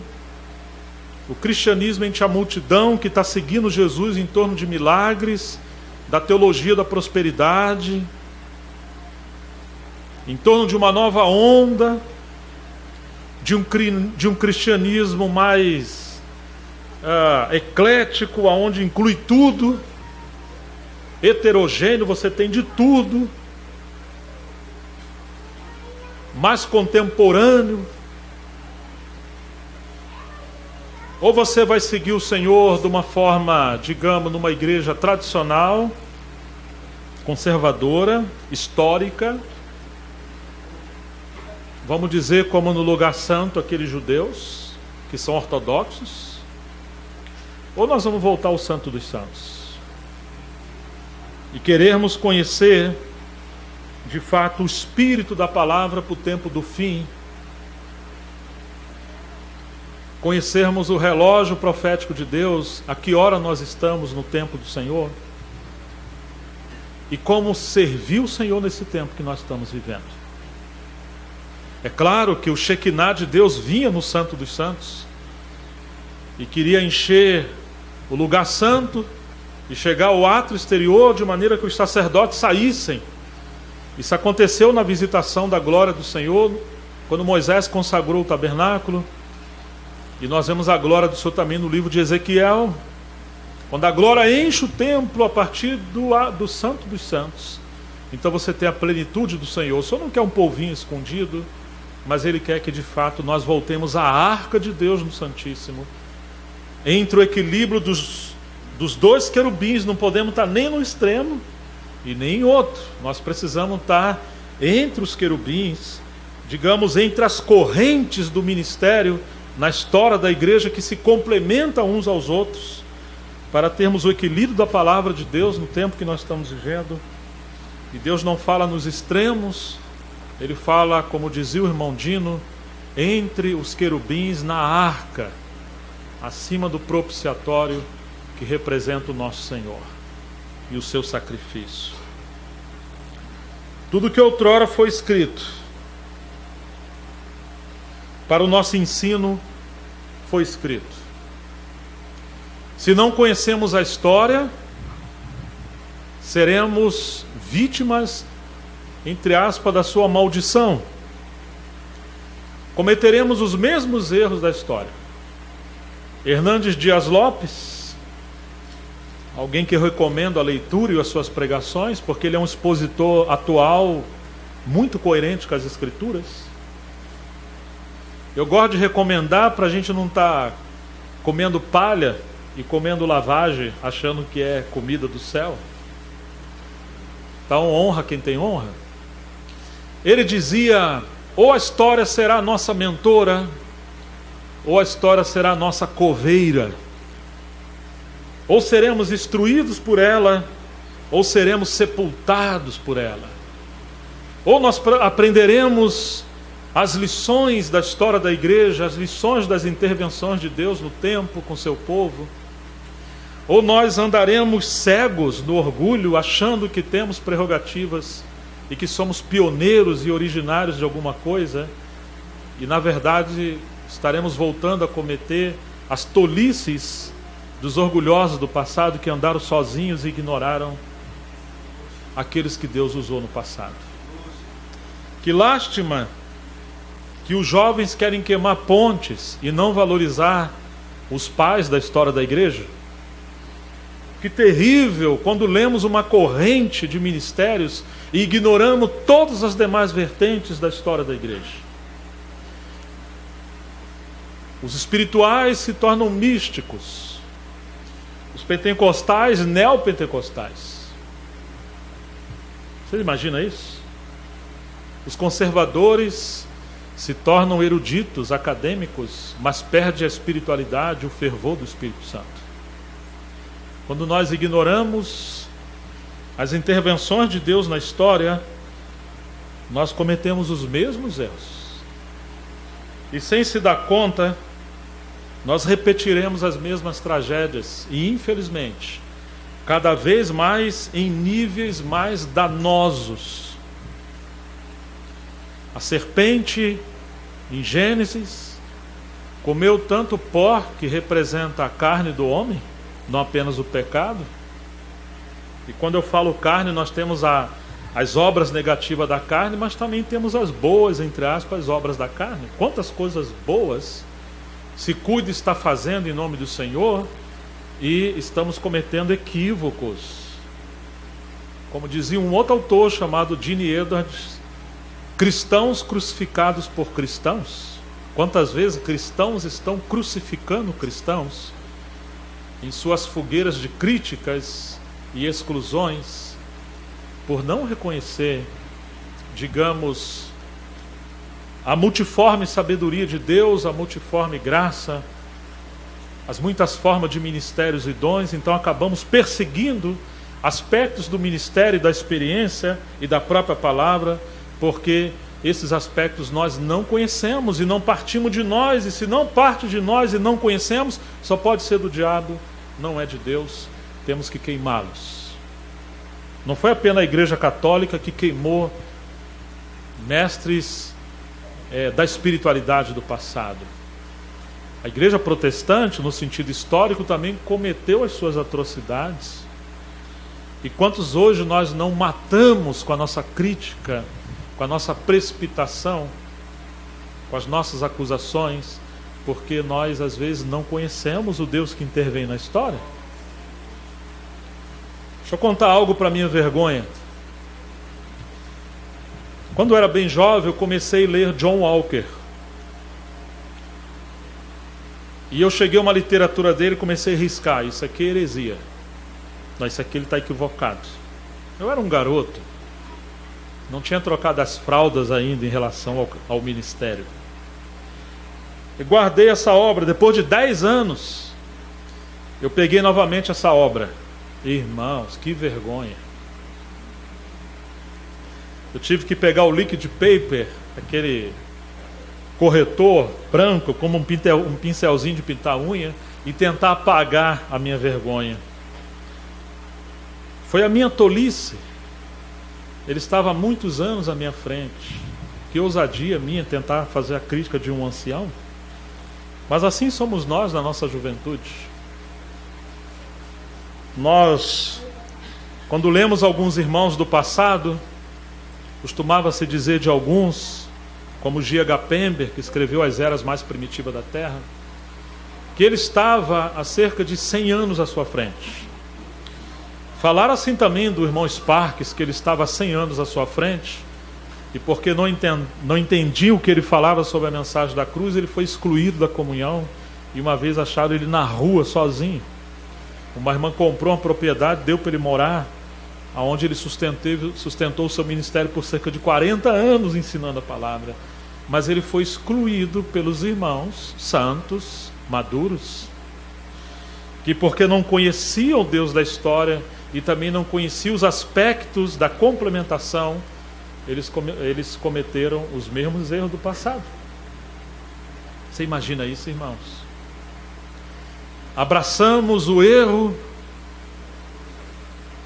S2: o cristianismo entre a multidão que está seguindo Jesus em torno de milagres, da teologia da prosperidade, em torno de uma nova onda, de um cristianismo mais eclético, onde inclui tudo, heterogêneo, você tem de tudo, mais contemporâneo. Ou você vai seguir o Senhor de uma forma, digamos, numa igreja tradicional, conservadora, histórica, vamos dizer como no lugar santo aqueles judeus que são ortodoxos, ou nós vamos voltar ao Santo dos Santos e querermos conhecer de fato o espírito da palavra para o tempo do fim, conhecermos o relógio profético de Deus, a que hora nós estamos no tempo do Senhor e como servir o Senhor nesse tempo que nós estamos vivendo. É claro que o Shekinah de Deus vinha no Santo dos Santos e queria encher o lugar santo e chegar ao átrio exterior de maneira que os sacerdotes saíssem. Isso aconteceu na visitação da glória do Senhor, quando Moisés consagrou o tabernáculo. E nós vemos a glória do Senhor também no livro de Ezequiel, quando a glória enche o templo a partir do Santo dos Santos. Então você tem a plenitude do Senhor. O Senhor não quer um polvinho escondido, mas Ele quer que de fato nós voltemos à arca de Deus no Santíssimo. Entre o equilíbrio dos dois querubins, não podemos estar nem no extremo e nem em outro. Nós precisamos estar entre os querubins, digamos, entre as correntes do ministério na história da igreja, que se complementam uns aos outros, para termos o equilíbrio da palavra de Deus no tempo que nós estamos vivendo. E Deus não fala nos extremos, Ele fala, como dizia o irmão Dino, entre os querubins na arca, acima do propiciatório que representa o nosso Senhor e o seu sacrifício. Tudo que outrora foi escrito para o nosso ensino foi escrito. Se não conhecemos a história, seremos vítimas, entre aspas, da sua maldição. Cometeremos os mesmos erros da história. Hernandes Dias Lopes, alguém que eu recomendo a leitura e as suas pregações, porque ele é um expositor atual, muito coerente com as Escrituras. Eu gosto de recomendar para a gente não estar comendo palha e comendo lavagem, achando que é comida do céu. Então honra quem tem honra. Ele dizia: ou a história será a nossa mentora, ou a história será a nossa coveira. Ou seremos instruídos por ela, ou seremos sepultados por ela. Ou nós aprenderemos as lições da história da igreja, as lições das intervenções de Deus no tempo com seu povo, ou nós andaremos cegos no orgulho, achando que temos prerrogativas e que somos pioneiros e originários de alguma coisa, e na verdade estaremos voltando a cometer as tolices dos orgulhosos do passado, que andaram sozinhos e ignoraram aqueles que Deus usou no passado. Que lástima que os jovens querem queimar pontes e não valorizar os pais da história da igreja. Que terrível quando lemos uma corrente de ministérios e ignoramos todas as demais vertentes da história da igreja. Os espirituais se tornam místicos, os pentecostais neopentecostais. Você imagina isso? Os conservadores se tornam eruditos, acadêmicos, mas perde a espiritualidade, o fervor do Espírito Santo. Quando nós ignoramos as intervenções de Deus na história, nós cometemos os mesmos erros. E sem se dar conta, nós repetiremos as mesmas tragédias. E infelizmente, cada vez mais em níveis mais danosos. A serpente, em Gênesis, comeu tanto pó, que representa a carne do homem, não apenas o pecado. E quando eu falo carne, nós temos as obras negativas da carne, mas também temos as boas, entre aspas, obras da carne. Quantas coisas boas se cuida está fazendo em nome do Senhor, e estamos cometendo equívocos. Como dizia um outro autor chamado Gene Edwards, cristãos crucificados por cristãos. Quantas vezes cristãos estão crucificando cristãos em suas fogueiras de críticas e exclusões, por não reconhecer, digamos, a multiforme sabedoria de Deus, a multiforme graça, as muitas formas de ministérios e dons. Então acabamos perseguindo aspectos do ministério, da experiência e da própria palavra, porque esses aspectos nós não conhecemos e não partimos de nós, e se não parte de nós e não conhecemos, só pode ser do diabo, não é de Deus. Temos que queimá-los. Não foi apenas a Igreja Católica que queimou mestres da espiritualidade do passado. A Igreja Protestante, no sentido histórico, também cometeu as suas atrocidades. E quantos hoje nós não matamos com a nossa crítica, com a nossa precipitação, com as nossas acusações, porque nós às vezes não conhecemos o Deus que intervém na história? Deixa eu contar algo para minha vergonha. Quando eu era bem jovem, eu comecei a ler John Walker. E eu cheguei a uma literatura dele e comecei a riscar. Isso aqui é heresia. Não, isso aqui ele está equivocado. Eu era um garoto. Não tinha trocado as fraldas ainda em relação ao ministério. Eu guardei essa obra. Depois de 10 anos, eu peguei novamente essa obra. Irmãos, que vergonha. Eu tive que pegar o liquid paper, aquele corretor branco, como um pincelzinho de pintar unha, e tentar apagar a minha vergonha. Foi a minha tolice. Ele estava há muitos anos à minha frente. Que ousadia minha tentar fazer a crítica de um ancião. Mas assim somos nós na nossa juventude. Nós, quando lemos alguns irmãos do passado, costumava-se dizer de alguns, como G.H. Pember, que escreveu As Eras Mais Primitivas da Terra, que ele estava há cerca de 100 anos à sua frente. Falaram assim também do irmão Sparks, que ele estava há 100 anos à sua frente, e porque não entendia o que ele falava sobre a mensagem da cruz, ele foi excluído da comunhão, e uma vez acharam ele na rua, sozinho. Uma irmã comprou uma propriedade, deu para ele morar, onde ele sustentou o seu ministério por cerca de 40 anos ensinando a palavra. Mas ele foi excluído pelos irmãos santos, maduros, que porque não conheciam o Deus da história e também não conheciam os aspectos da complementação, eles cometeram os mesmos erros do passado. Você imagina isso, irmãos? Abraçamos o erro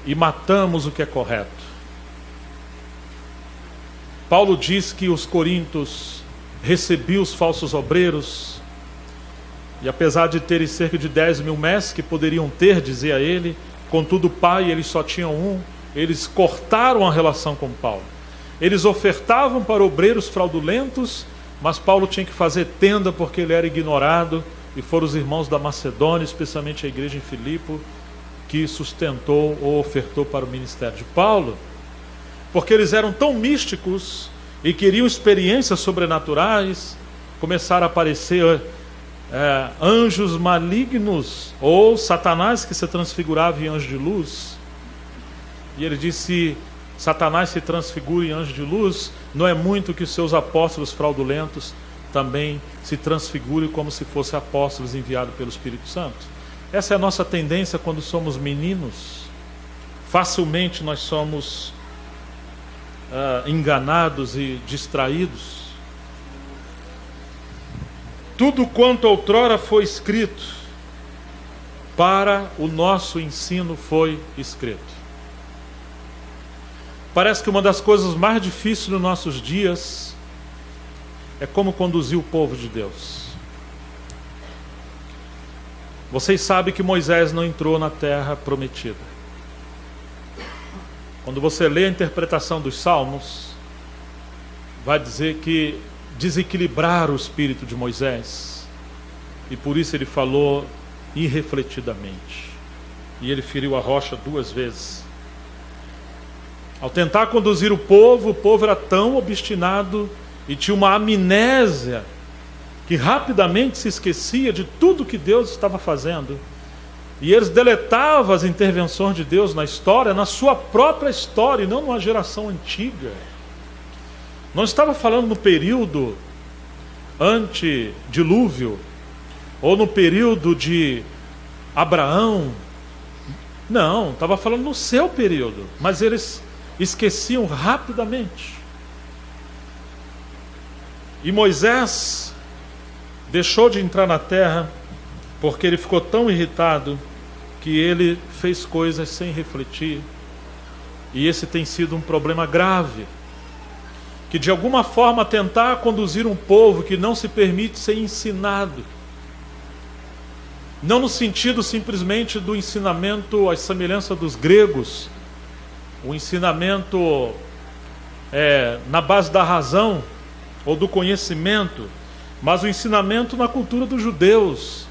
S2: e matamos o que é correto. Paulo diz que os coríntios recebiam os falsos obreiros, e apesar de terem cerca de 10 mil mestres que poderiam ter, dizia ele, contudo o pai, eles só tinham um, eles cortaram a relação com Paulo. Eles ofertavam para obreiros fraudulentos, mas Paulo tinha que fazer tenda porque ele era ignorado, e foram os irmãos da Macedônia, especialmente a igreja em Filipe, que sustentou ou ofertou para o ministério de Paulo, porque eles eram tão místicos e queriam experiências sobrenaturais. Começaram a aparecer anjos malignos, ou Satanás que se transfigurava em anjo de luz. E ele disse: Satanás se transfigura em anjo de luz, não é muito que os seus apóstolos fraudulentos também se transfigurem como se fossem apóstolos enviados pelo Espírito Santo. Essa é a nossa tendência quando somos meninos. Facilmente nós somos enganados e distraídos. Tudo quanto outrora foi escrito, para o nosso ensino foi escrito. Parece que uma das coisas mais difíceis nos nossos dias é como conduzir o povo de Deus. Vocês sabem que Moisés não entrou na terra prometida. Quando você lê a interpretação dos Salmos, vai dizer que desequilibraram o espírito de Moisés, e por isso ele falou irrefletidamente, e ele feriu a rocha 2 vezes. Ao tentar conduzir o povo era tão obstinado e tinha uma amnésia que rapidamente se esquecia de tudo que Deus estava fazendo. E eles deletavam as intervenções de Deus na história, na sua própria história, e não numa geração antiga. Não estava falando no período antedilúvio, ou no período de Abraão. Não, estava falando no seu período. Mas eles esqueciam rapidamente. E Moisés deixou de entrar na terra porque ele ficou tão irritado que ele fez coisas sem refletir. E esse tem sido um problema grave, que de alguma forma tentar conduzir um povo que não se permite ser ensinado, não no sentido simplesmente do ensinamento à semelhança dos gregos, o ensinamento na base da razão ou do conhecimento, mas o ensinamento na cultura dos judeus,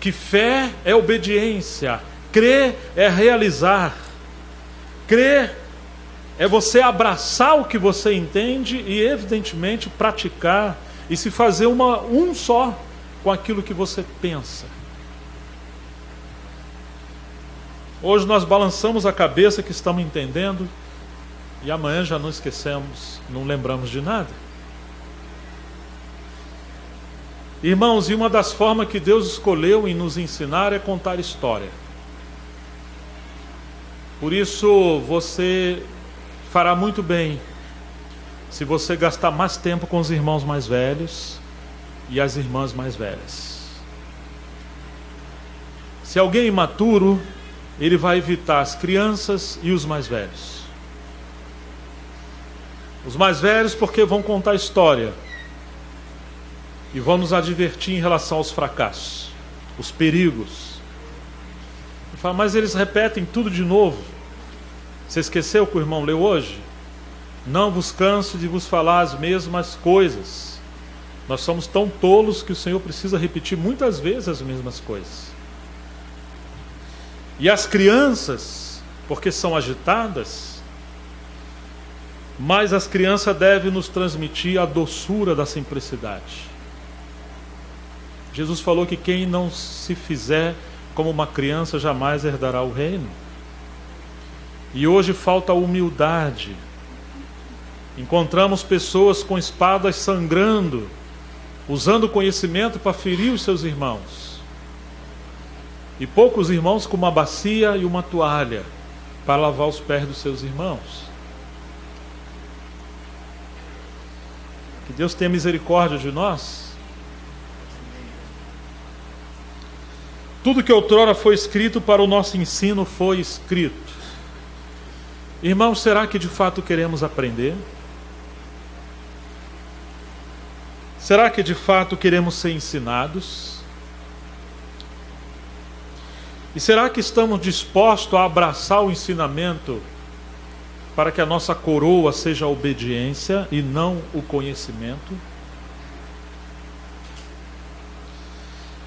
S2: que fé é obediência, crer é realizar, crer é você abraçar o que você entende e evidentemente praticar e se fazer um só com aquilo que você pensa. Hoje nós balançamos a cabeça que estamos entendendo e amanhã já não esquecemos, não lembramos de nada. Irmãos, e uma das formas que Deus escolheu em nos ensinar é contar história. Por isso você fará muito bem se você gastar mais tempo com os irmãos mais velhos e as irmãs mais velhas. Se alguém é imaturo, ele vai evitar as crianças e os mais velhos. Os mais velhos porque vão contar história e vão nos advertir em relação aos fracassos, os perigos. Eu falo, mas eles repetem tudo de novo. Você esqueceu o que o irmão leu hoje? Não vos canso de vos falar as mesmas coisas. Nós somos tão tolos que o Senhor precisa repetir muitas vezes as mesmas coisas. E as crianças, porque são agitadas, mas as crianças devem nos transmitir a doçura da simplicidade. Jesus falou que quem não se fizer como uma criança jamais herdará o reino. E hoje falta humildade. Encontramos pessoas com espadas sangrando, usando o conhecimento para ferir os seus irmãos. E poucos irmãos com uma bacia e uma toalha para lavar os pés dos seus irmãos. Que Deus tenha misericórdia de nós. Tudo que outrora foi escrito para o nosso ensino foi escrito. Irmãos, será que de fato queremos aprender? Será que de fato queremos ser ensinados? E será que estamos dispostos a abraçar o ensinamento para que a nossa coroa seja a obediência e não o conhecimento?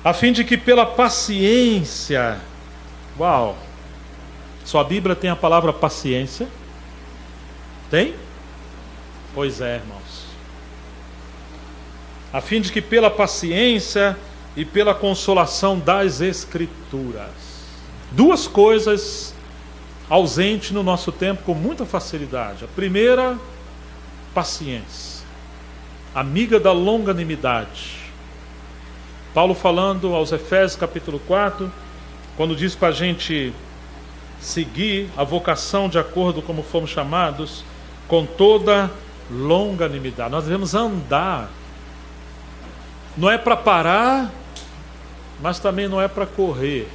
S2: A fim de que pela paciência... Uau! Sua Bíblia tem a palavra paciência? Tem? Pois é, irmãos. A fim de que pela paciência e pela consolação das Escrituras. Duas coisas ausentes no nosso tempo com muita facilidade. A primeira, paciência. Amiga da longanimidade. Paulo falando aos Efésios capítulo 4, quando diz para a gente seguir a vocação de acordo como fomos chamados, com toda longanimidade. Nós devemos andar. Não é para parar, mas também não é para correr.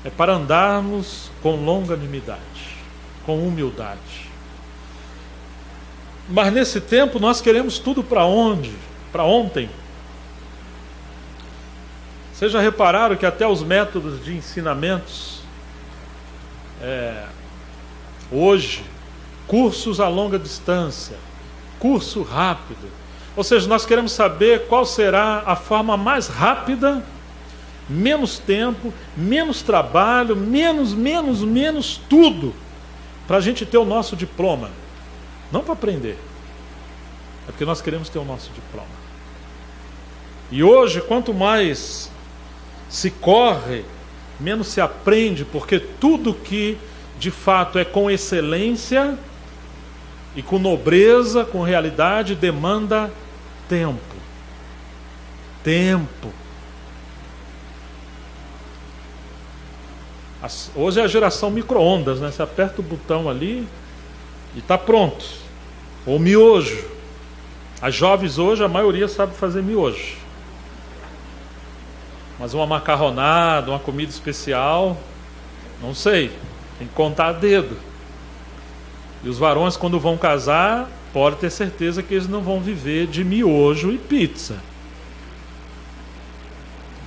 S2: É para andarmos com longanimidade, com humildade. Mas nesse tempo nós queremos tudo para onde? para ontem. Vocês já repararam que até os métodos de ensinamentos, hoje, cursos a longa distância, curso rápido, ou seja, nós queremos saber qual será a forma mais rápida, menos tempo, menos trabalho, menos tudo, para a gente ter o nosso diploma. Não para aprender, é porque nós queremos ter o nosso diploma. E hoje, quanto mais se corre, menos se aprende, porque tudo que de fato é com excelência e com nobreza, com realidade, demanda tempo. Hoje é a geração micro-ondas, né? Você aperta o botão ali e está pronto. Ou miojo. As jovens hoje, a maioria sabe fazer miojo. Mas uma macarronada, uma comida especial, não sei, tem que contar a dedo. E os varões, quando vão casar, pode ter certeza que eles não vão viver de miojo e pizza.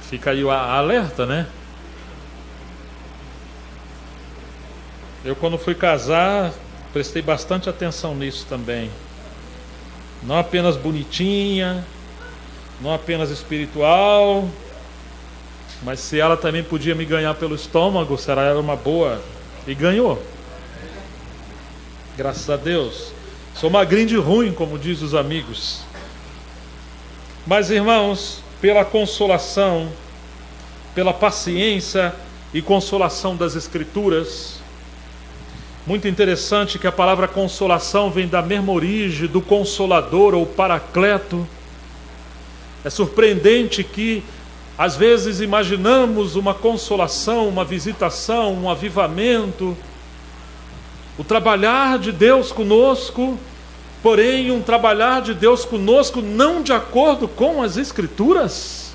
S2: Fica aí o alerta, né? Eu, quando fui casar, prestei bastante atenção nisso também. Não apenas bonitinha, não apenas espiritual, mas se ela também podia me ganhar pelo estômago, será ela uma boa? E ganhou. Graças a Deus. Sou magrinho de ruim, como diz os amigos. Mas, irmãos, pela consolação, pela paciência e consolação das Escrituras, muito interessante que a palavra consolação vem da mesma origem do consolador ou paracleto. É surpreendente que às vezes imaginamos uma consolação, uma visitação, um avivamento, o trabalhar de Deus conosco, porém um trabalhar de Deus conosco não de acordo com as Escrituras.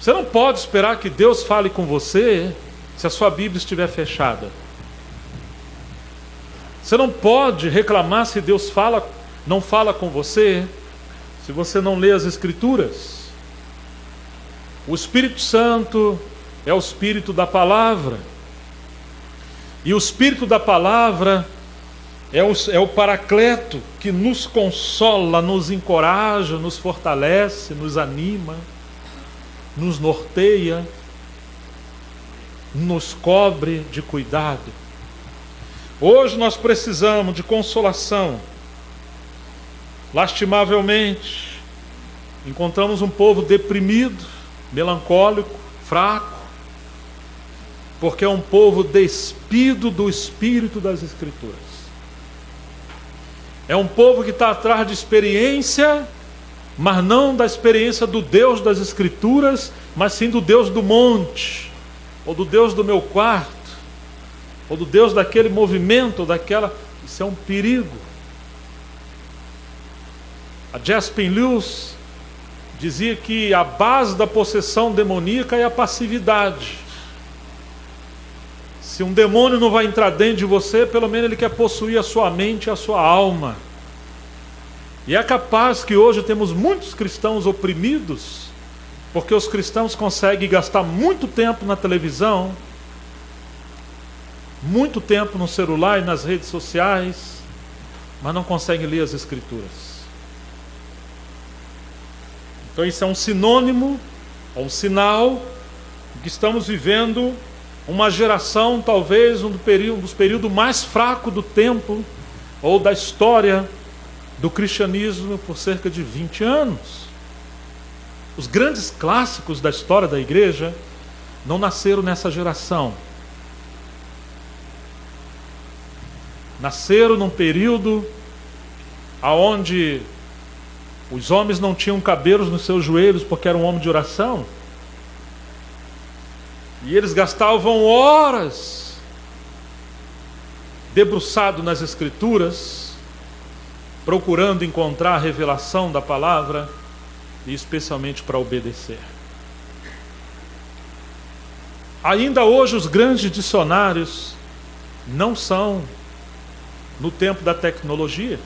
S2: Você não pode esperar que Deus fale com você se a sua Bíblia estiver fechada. Você não pode reclamar se Deus não fala com você se você não lê as Escrituras. O Espírito Santo é o Espírito da Palavra. E o Espírito da Palavra é o paracleto que nos consola, nos encoraja, nos fortalece, nos anima, nos norteia, nos cobre de cuidado. Hoje nós precisamos de consolação. Lastimavelmente, encontramos um povo deprimido, melancólico, fraco, porque é um povo despido do Espírito das Escrituras. É um povo que está atrás de experiência, mas não da experiência do Deus das Escrituras, mas sim do Deus do monte, ou do Deus do meu quarto, ou do Deus daquele movimento, ou daquela... Isso é um perigo. A Jaspin Lewis dizia que a base da possessão demoníaca é a passividade. Se um demônio não vai entrar dentro de você, pelo menos ele quer possuir a sua mente e a sua alma. E é capaz que hoje temos muitos cristãos oprimidos, porque os cristãos conseguem gastar muito tempo na televisão, muito tempo no celular e nas redes sociais, mas não conseguem ler as Escrituras. Então isso é um sinônimo, é um sinal de que estamos vivendo uma geração, talvez um dos períodos mais fracos do tempo, ou da história do cristianismo por cerca de 20 anos. Os grandes clássicos da história da igreja não nasceram nessa geração. Nasceram num período onde os homens não tinham cabelos nos seus joelhos porque eram homens de oração. E eles gastavam horas debruçados nas Escrituras, procurando encontrar a revelação da palavra, e especialmente para obedecer. Ainda hoje os grandes dicionários não são no tempo da tecnologia.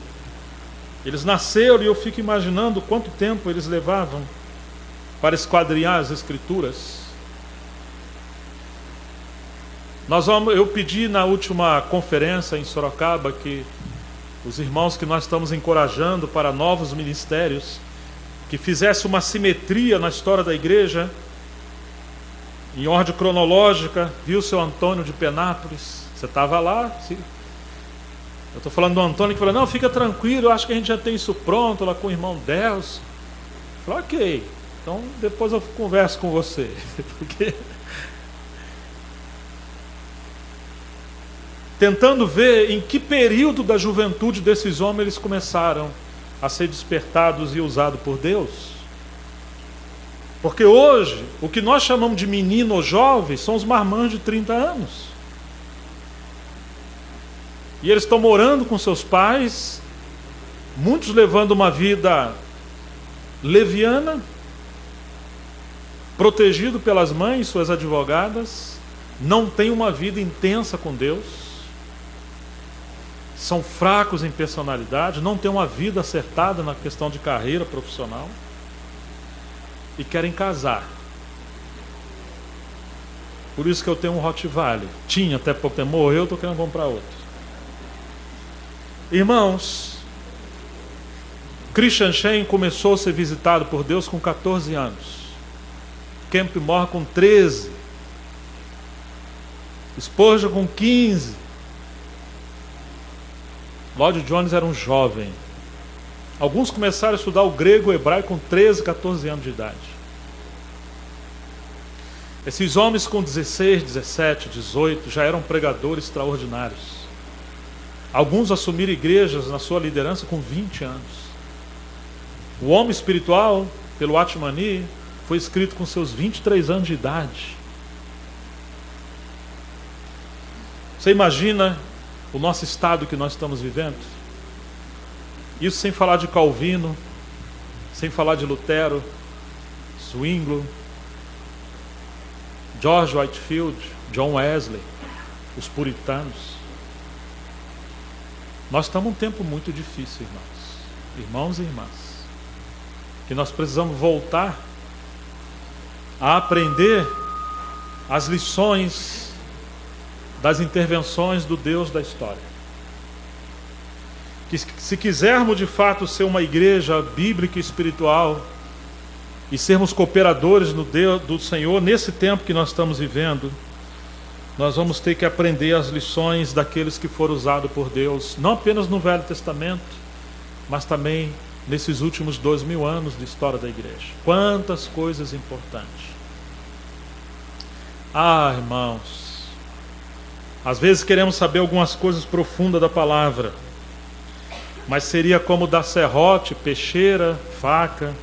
S2: Eles nasceram e eu fico imaginando quanto tempo eles levavam para esquadrinhar as Escrituras. Eu pedi na última conferência em Sorocaba que os irmãos que nós estamos encorajando para novos ministérios, que fizesse uma simetria na história da igreja, em ordem cronológica. Viu o seu Antônio de Penápolis? Você estava lá? Sim. Eu estou falando do Antônio que falou, não, fica tranquilo, eu acho que a gente já tem isso pronto lá com o irmão Deus. Eu falei, ok, então depois eu converso com você. Porque... tentando ver em que período da juventude desses homens eles começaram a ser despertados e usados por Deus. Porque hoje, o que nós chamamos de menino ou jovem são os marmanjos de 30 anos. E eles estão morando com seus pais, muitos levando uma vida leviana, protegido pelas mães, suas advogadas, não tem uma vida intensa com Deus, são fracos em personalidade, não têm uma vida acertada na questão de carreira profissional e querem casar. Por isso que eu tenho um Rottweiler. Tinha até pouco tempo, morreu, estou querendo comprar outro. Irmãos, Christian Shane começou a ser visitado por Deus com 14 anos. Kemp morre com 13. Spurgeon com 15. Lloyd Jones era um jovem. Alguns começaram a estudar o grego e o hebraico com 13, 14 anos de idade. Esses homens com 16, 17, 18 já eram pregadores extraordinários. Alguns assumiram igrejas na sua liderança com 20 anos. O Homem Espiritual, pelo Atmani, foi escrito com seus 23 anos de idade. Você imagina o nosso estado que nós estamos vivendo? Isso sem falar de Calvino, sem falar de Lutero, Zwinglio, George Whitefield, John Wesley, os puritanos. Nós estamos num tempo muito difícil, irmãos e irmãs, que nós precisamos voltar a aprender as lições das intervenções do Deus da história. Que se quisermos de fato ser uma igreja bíblica e espiritual e sermos cooperadores no Deus do Senhor nesse tempo que nós estamos vivendo, nós vamos ter que aprender as lições daqueles que foram usados por Deus, não apenas no Velho Testamento, mas também nesses últimos 2000 anos de história da igreja. Quantas coisas importantes. Ah, irmãos, às vezes queremos saber algumas coisas profundas da palavra, mas seria como dar serrote, peixeira, faca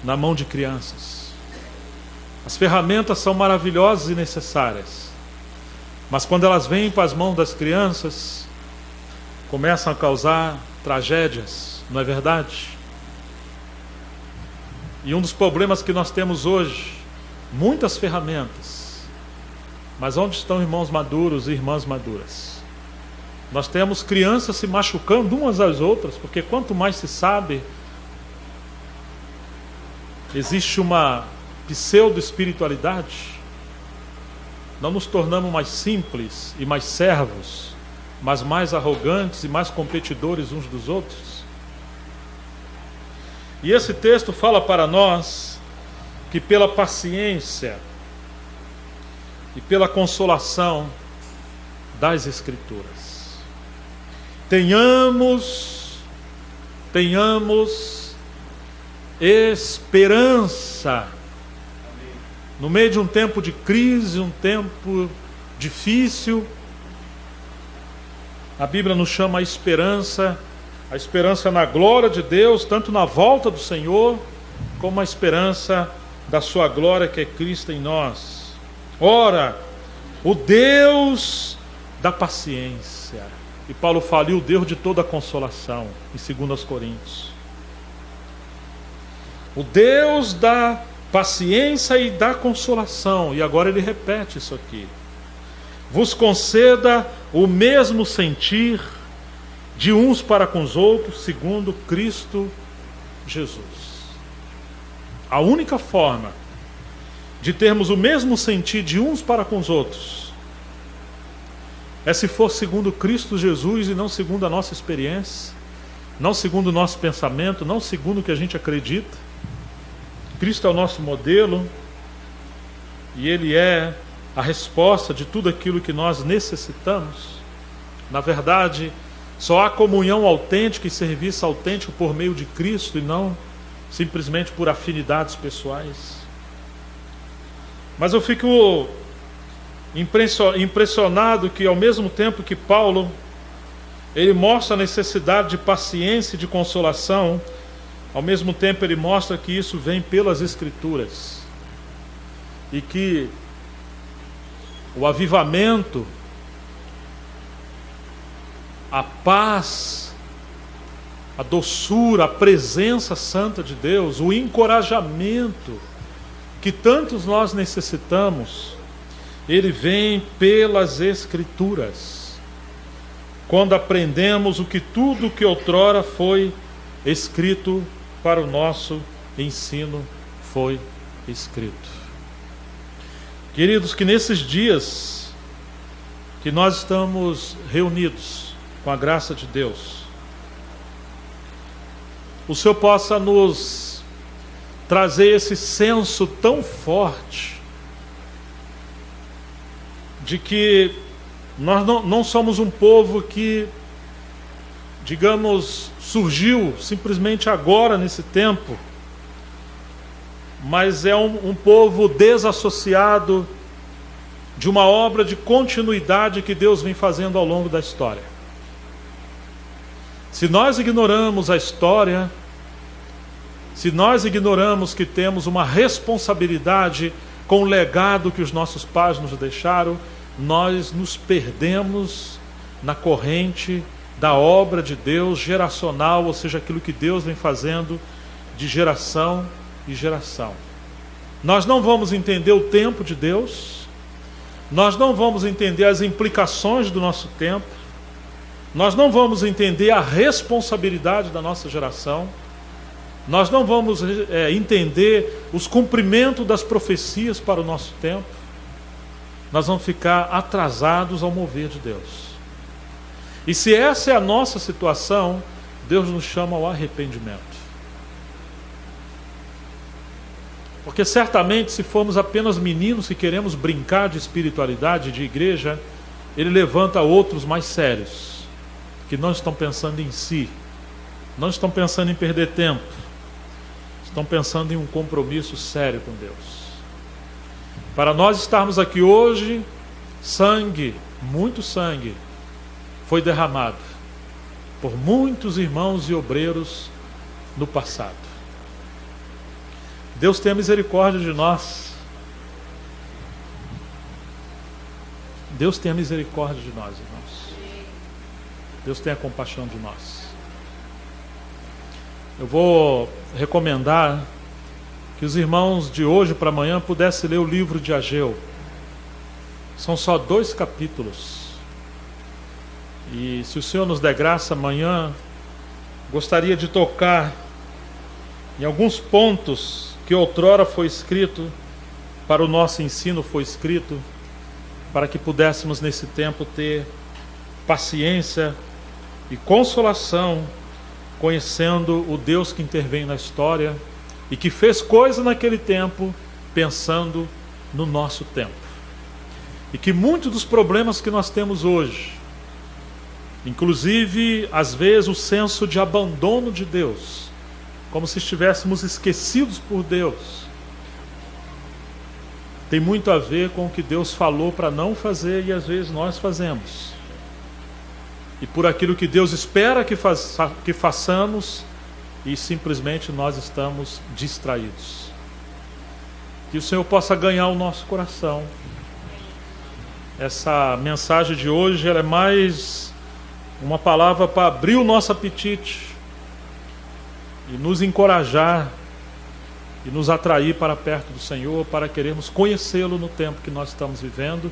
S2: na mão de crianças. As ferramentas são maravilhosas e necessárias, mas quando elas vêm para as mãos das crianças, começam a causar tragédias, não é verdade? E um dos problemas que nós temos hoje, muitas ferramentas, mas onde estão irmãos maduros e irmãs maduras? Nós temos crianças se machucando umas às outras, porque quanto mais se sabe, existe uma pseudo-espiritualidade. Não nos tornamos mais simples e mais servos, mas mais arrogantes e mais competidores uns dos outros. E esse texto fala para nós que pela paciência e pela consolação das Escrituras, tenhamos esperança no meio de um tempo de crise, um tempo difícil. A Bíblia nos chama a esperança na glória de Deus, tanto na volta do Senhor, como a esperança da sua glória, que é Cristo em nós. Ora, o Deus da paciência, e Paulo fala, e o Deus de toda consolação, em 2 Coríntios. O Deus da paciência e da consolação, e agora ele repete isso aqui, vos conceda o mesmo sentir de uns para com os outros, segundo Cristo Jesus. A única forma de termos o mesmo sentir de uns para com os outros é se for segundo Cristo Jesus e não segundo a nossa experiência, não segundo o nosso pensamento, não segundo o que a gente acredita. Cristo é o nosso modelo e Ele é a resposta de tudo aquilo que nós necessitamos. Na verdade, só há comunhão autêntica e serviço autêntico por meio de Cristo e não simplesmente por afinidades pessoais. Mas eu fico impressionado que, ao mesmo tempo que Paulo ele mostra a necessidade de paciência e de consolação, ao mesmo tempo ele mostra que isso vem pelas Escrituras e que o avivamento, a paz, a doçura, a presença santa de Deus, o encorajamento que tantos nós necessitamos, ele vem pelas Escrituras. Quando aprendemos o que tudo que outrora foi escrito para o nosso ensino foi escrito. Queridos, que nesses dias que nós estamos reunidos com a graça de Deus, o Senhor possa nos trazer esse senso tão forte de que nós não somos um povo que, digamos, surgiu simplesmente agora nesse tempo, mas é um povo desassociado de uma obra de continuidade que Deus vem fazendo ao longo da história. Se nós ignoramos a história, se nós ignoramos que temos uma responsabilidade com o legado que os nossos pais nos deixaram, nós nos perdemos na corrente da obra de Deus geracional, ou seja, aquilo que Deus vem fazendo de geração em geração. Nós não vamos entender o tempo de Deus, nós não vamos entender as implicações do nosso tempo, nós não vamos entender a responsabilidade da nossa geração, nós não vamos entender os cumprimentos das profecias para o nosso tempo. Nós vamos ficar atrasados ao mover de Deus. E se essa é a nossa situação, Deus nos chama ao arrependimento. Porque certamente, se formos apenas meninos que queremos brincar de espiritualidade, de igreja, Ele levanta outros mais sérios, que não estão pensando em si, não estão pensando em perder tempo, estão pensando em um compromisso sério com Deus. Para nós estarmos aqui hoje, sangue, muito sangue, foi derramado por muitos irmãos e obreiros no passado. Deus tenha misericórdia de nós. Deus tenha misericórdia de nós, irmãos. Deus tenha compaixão de nós. Eu vou recomendar que os irmãos de hoje para amanhã pudessem ler o livro de Ageu. São só 2 capítulos. E se o Senhor nos der graça, amanhã gostaria de tocar em alguns pontos que outrora foi escrito, para o nosso ensino foi escrito, para que pudéssemos nesse tempo ter paciência e consolação, conhecendo o Deus que intervém na história e que fez coisa naquele tempo, pensando no nosso tempo. E que muitos dos problemas que nós temos hoje, inclusive, às vezes, o senso de abandono de Deus, como se estivéssemos esquecidos por Deus, tem muito a ver com o que Deus falou para não fazer e às vezes nós fazemos. E por aquilo que Deus espera que façamos, e simplesmente nós estamos distraídos. Que o Senhor possa ganhar o nosso coração. Essa mensagem de hoje ela é mais uma palavra para abrir o nosso apetite e nos encorajar e nos atrair para perto do Senhor, para querermos conhecê-lo no tempo que nós estamos vivendo,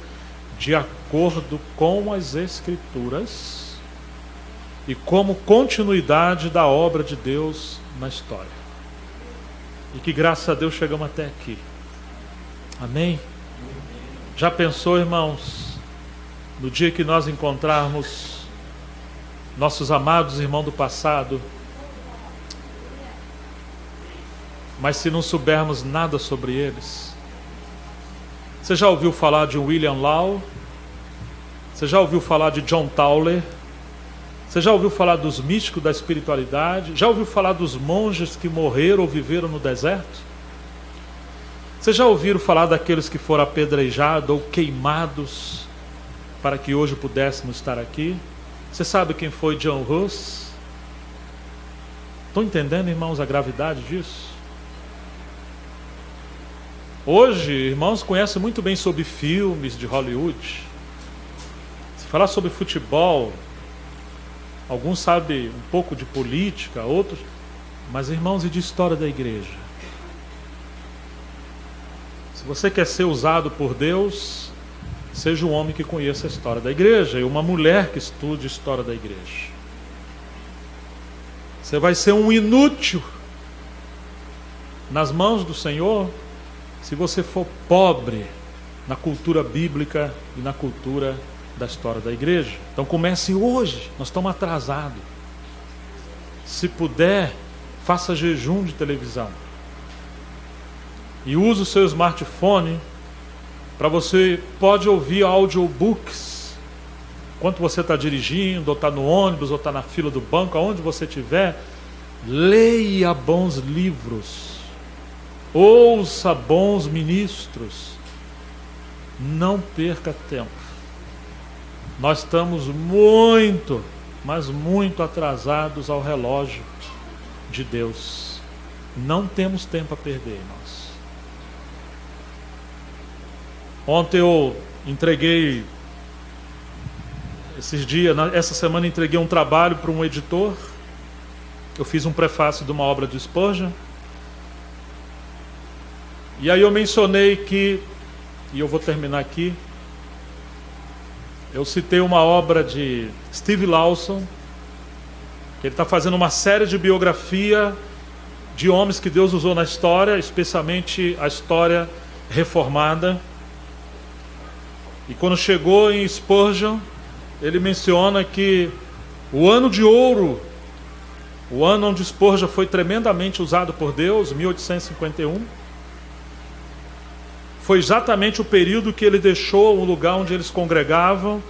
S2: de acordo com as Escrituras e como continuidade da obra de Deus na história. E que graças a Deus chegamos até aqui. Amém? Já pensou, irmãos, no dia que nós encontrarmos nossos amados irmãos do passado, mas se não soubermos nada sobre eles? Você já ouviu falar de William Law? Você já ouviu falar de John Tauler? Você já ouviu falar dos místicos da espiritualidade? Já ouviu falar dos monges que morreram ou viveram no deserto? Você já ouviram falar daqueles que foram apedrejados ou queimados para que hoje pudéssemos estar aqui? Você sabe quem foi John Hus? Estão entendendo, irmãos, a gravidade disso? Hoje, irmãos, conhecem muito bem sobre filmes de Hollywood. Se falar sobre futebol, alguns sabem um pouco de política, outros, mas irmãos, e de história da igreja? Se você quer ser usado por Deus, seja um homem que conheça a história da igreja e uma mulher que estude a história da igreja. Você vai ser um inútil nas mãos do Senhor se você for pobre na cultura bíblica e na cultura da história da igreja. Então comece hoje, nós estamos atrasados. Se puder, faça jejum de televisão. E use o seu smartphone para você pode ouvir audiobooks. Enquanto você está dirigindo, ou está no ônibus, ou está na fila do banco, aonde você estiver, leia bons livros. Ouça bons ministros. Não perca tempo. Nós estamos muito, mas muito atrasados ao relógio de Deus. Não temos tempo a perder, irmãos. Ontem eu entreguei, essa semana entreguei um trabalho para um editor. Eu fiz um prefácio de uma obra de Spurgeon. E aí eu mencionei que, e eu vou terminar aqui, eu citei uma obra de Steve Lawson, que ele está fazendo uma série de biografia de homens que Deus usou na história, especialmente a história reformada. E quando chegou em Spurgeon, ele menciona que o ano de ouro, o ano onde Spurgeon foi tremendamente usado por Deus, 1851, foi exatamente o período que ele deixou o lugar onde eles congregavam,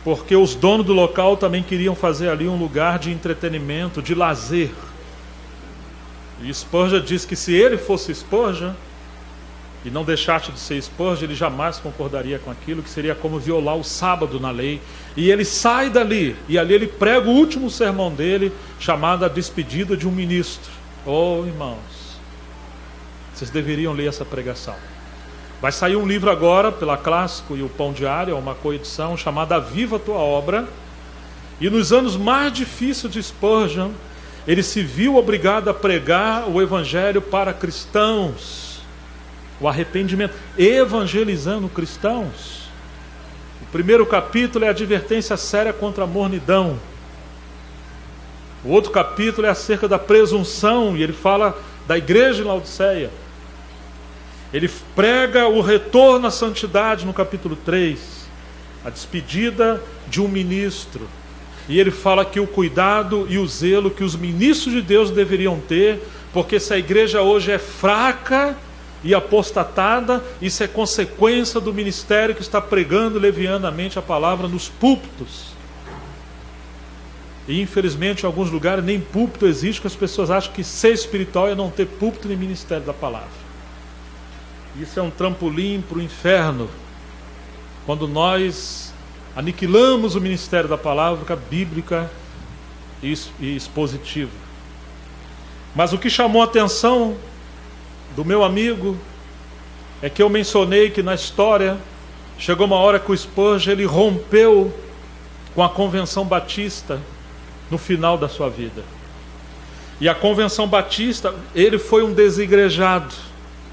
S2: porque os donos do local também queriam fazer ali um lugar de entretenimento, de lazer. E Spurgeon diz que se ele fosse Spurgeon, e não deixasse de ser Spurgeon, ele jamais concordaria com aquilo, que seria como violar o sábado na lei. E ele sai dali, e ali ele prega o último sermão dele, chamado A Despedida de um Ministro. Oh, irmãos, vocês deveriam ler essa pregação. Vai sair um livro agora, pela Clássico e o Pão Diário, uma coedição, chamada Viva a Tua Obra. E nos anos mais difíceis de Spurgeon, ele se viu obrigado a pregar o evangelho para cristãos, o arrependimento, evangelizando cristãos. O primeiro capítulo é a advertência séria contra a mornidão. O outro capítulo é acerca da presunção, e ele fala da igreja em Laodiceia. Ele prega o retorno à santidade no capítulo 3, a despedida de um ministro. E ele fala que o cuidado e o zelo que os ministros de Deus deveriam ter, porque se a igreja hoje é fraca e apostatada, isso é consequência do ministério que está pregando levianamente a palavra nos púlpitos. E infelizmente em alguns lugares nem púlpito existe, porque as pessoas acham que ser espiritual é não ter púlpito nem ministério da palavra. Isso é um trampolim para o inferno, quando nós aniquilamos o ministério da palavra bíblica e expositiva. Mas o que chamou a atenção do meu amigo é que eu mencionei que na história chegou uma hora que o Spurgeon ele rompeu com a Convenção Batista no final da sua vida. E a Convenção Batista, ele foi um desigrejado.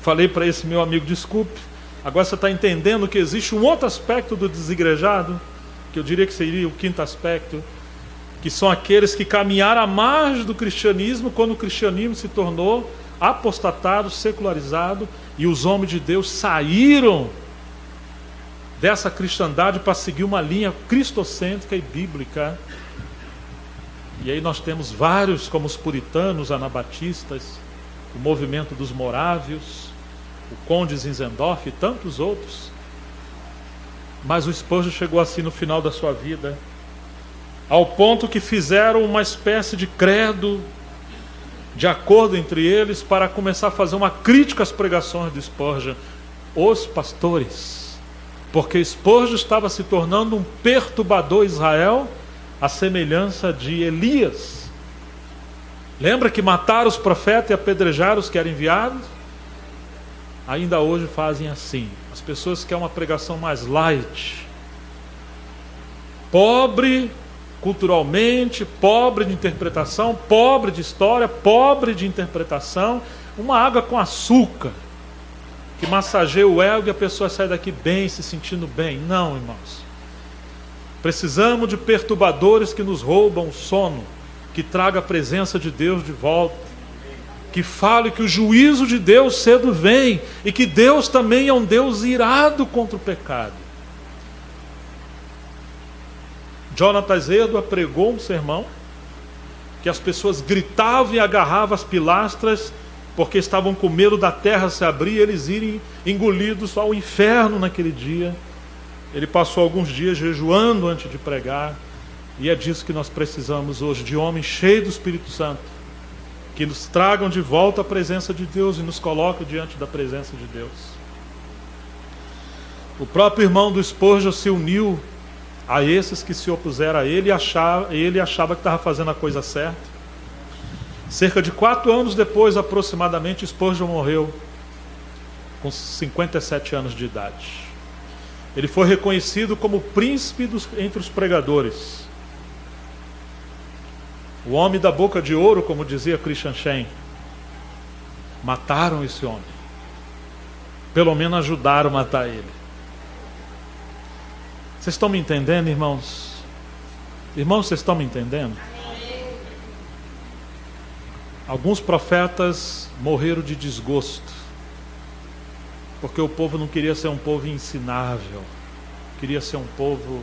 S2: Falei para esse meu amigo, desculpe, agora você está entendendo que existe um outro aspecto do desigrejado, que eu diria que seria o quinto aspecto. que são aqueles que caminharam à margem do cristianismo quando o cristianismo se tornou apostatado, secularizado, e os homens de Deus saíram dessa cristandade para seguir uma linha cristocêntrica e bíblica. E aí nós temos vários, como os puritanos, anabatistas, o movimento dos morávios, o conde Zinzendorf e tantos outros. Mas o Spurgeon chegou assim no final da sua vida, ao ponto que fizeram uma espécie de credo, de acordo entre eles, para começar a fazer uma crítica às pregações de Spurgeon, os pastores, porque Spurgeon estava se tornando um perturbador Israel, à semelhança de Elias. Lembra que mataram os profetas e apedrejaram os que eram enviados? Ainda hoje fazem assim. As pessoas querem uma pregação mais light, pobre culturalmente, pobre de interpretação, pobre de história, pobre de interpretação, uma água com açúcar, que massageia o ego e a pessoa sai daqui bem, se sentindo bem. Não, irmãos. Precisamos de perturbadores que nos roubam o sono, que traga a presença de Deus de volta, que fale que o juízo de Deus cedo vem, e que Deus também é um Deus irado contra o pecado. Jonathan Edwards pregou um sermão que as pessoas gritavam e agarravam as pilastras porque estavam com medo da terra se abrir e eles irem engolidos ao inferno naquele dia. Ele passou alguns dias jejuando antes de pregar, e é disso que nós precisamos hoje, de homens cheios do Espírito Santo, que nos tragam de volta a presença de Deus e nos colocam diante da presença de Deus. O próprio irmão do Spurgeon se uniu a esses que se opuseram a ele, e ele achava que estava fazendo a coisa certa. Cerca de 4 anos depois, aproximadamente, Spurgeon morreu com 57 anos de idade. Ele foi reconhecido como o príncipe entre os pregadores, o homem da boca de ouro, como dizia Christian Shane. Mataram esse homem, pelo menos ajudaram a matar ele. Vocês estão me entendendo, irmãos? Irmãos, vocês estão me entendendo? Alguns profetas morreram de desgosto, porque o povo não queria ser um povo ensinável, queria ser um povo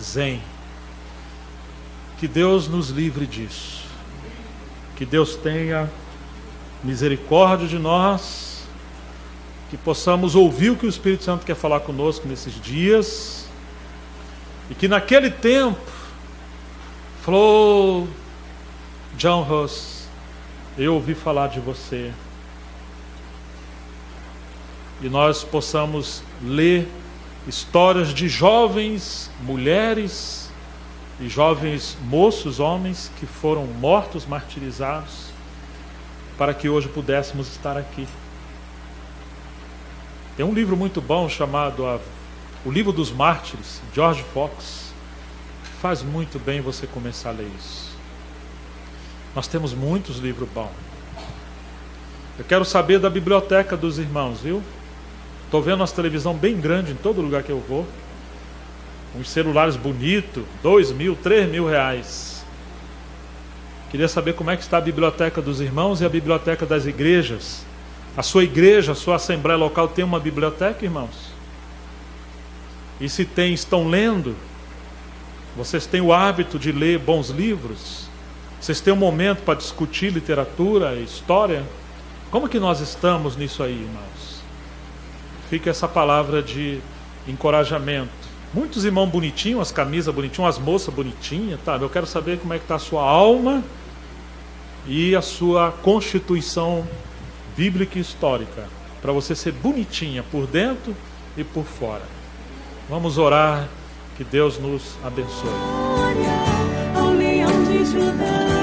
S2: zen. Que Deus nos livre disso, que Deus tenha misericórdia de nós, que possamos ouvir o que o Espírito Santo quer falar conosco nesses dias, e que naquele tempo falou: John Huss, eu ouvi falar de você, e nós possamos ler histórias de jovens mulheres e jovens moços, homens que foram mortos, martirizados, para que hoje pudéssemos estar aqui. Tem um livro muito bom chamado O Livro dos Mártires, George Fox. Faz muito bem você começar a ler isso. Nós temos muitos livros bons. Eu quero saber da biblioteca dos irmãos, viu? Estou vendo uma televisão bem grande em todo lugar que eu vou. Uns celulares bonitos, 2.000, 3.000 reais. Queria saber como é que está a biblioteca dos irmãos e a biblioteca das igrejas. A sua igreja, a sua assembleia local tem uma biblioteca, irmãos? E se tem, estão lendo? Vocês têm o hábito de ler bons livros? Vocês têm um momento para discutir literatura e história? Como que nós estamos nisso aí, irmãos? Fica essa palavra de encorajamento. Muitos irmãos bonitinhos, as camisas bonitinhas, as moças bonitinhas, tá? Eu quero saber como é que está a sua alma e a sua constituição bíblica e histórica, para você ser bonitinha por dentro e por fora. Vamos orar, que Deus nos abençoe.
S1: Glória ao Leão de Judá.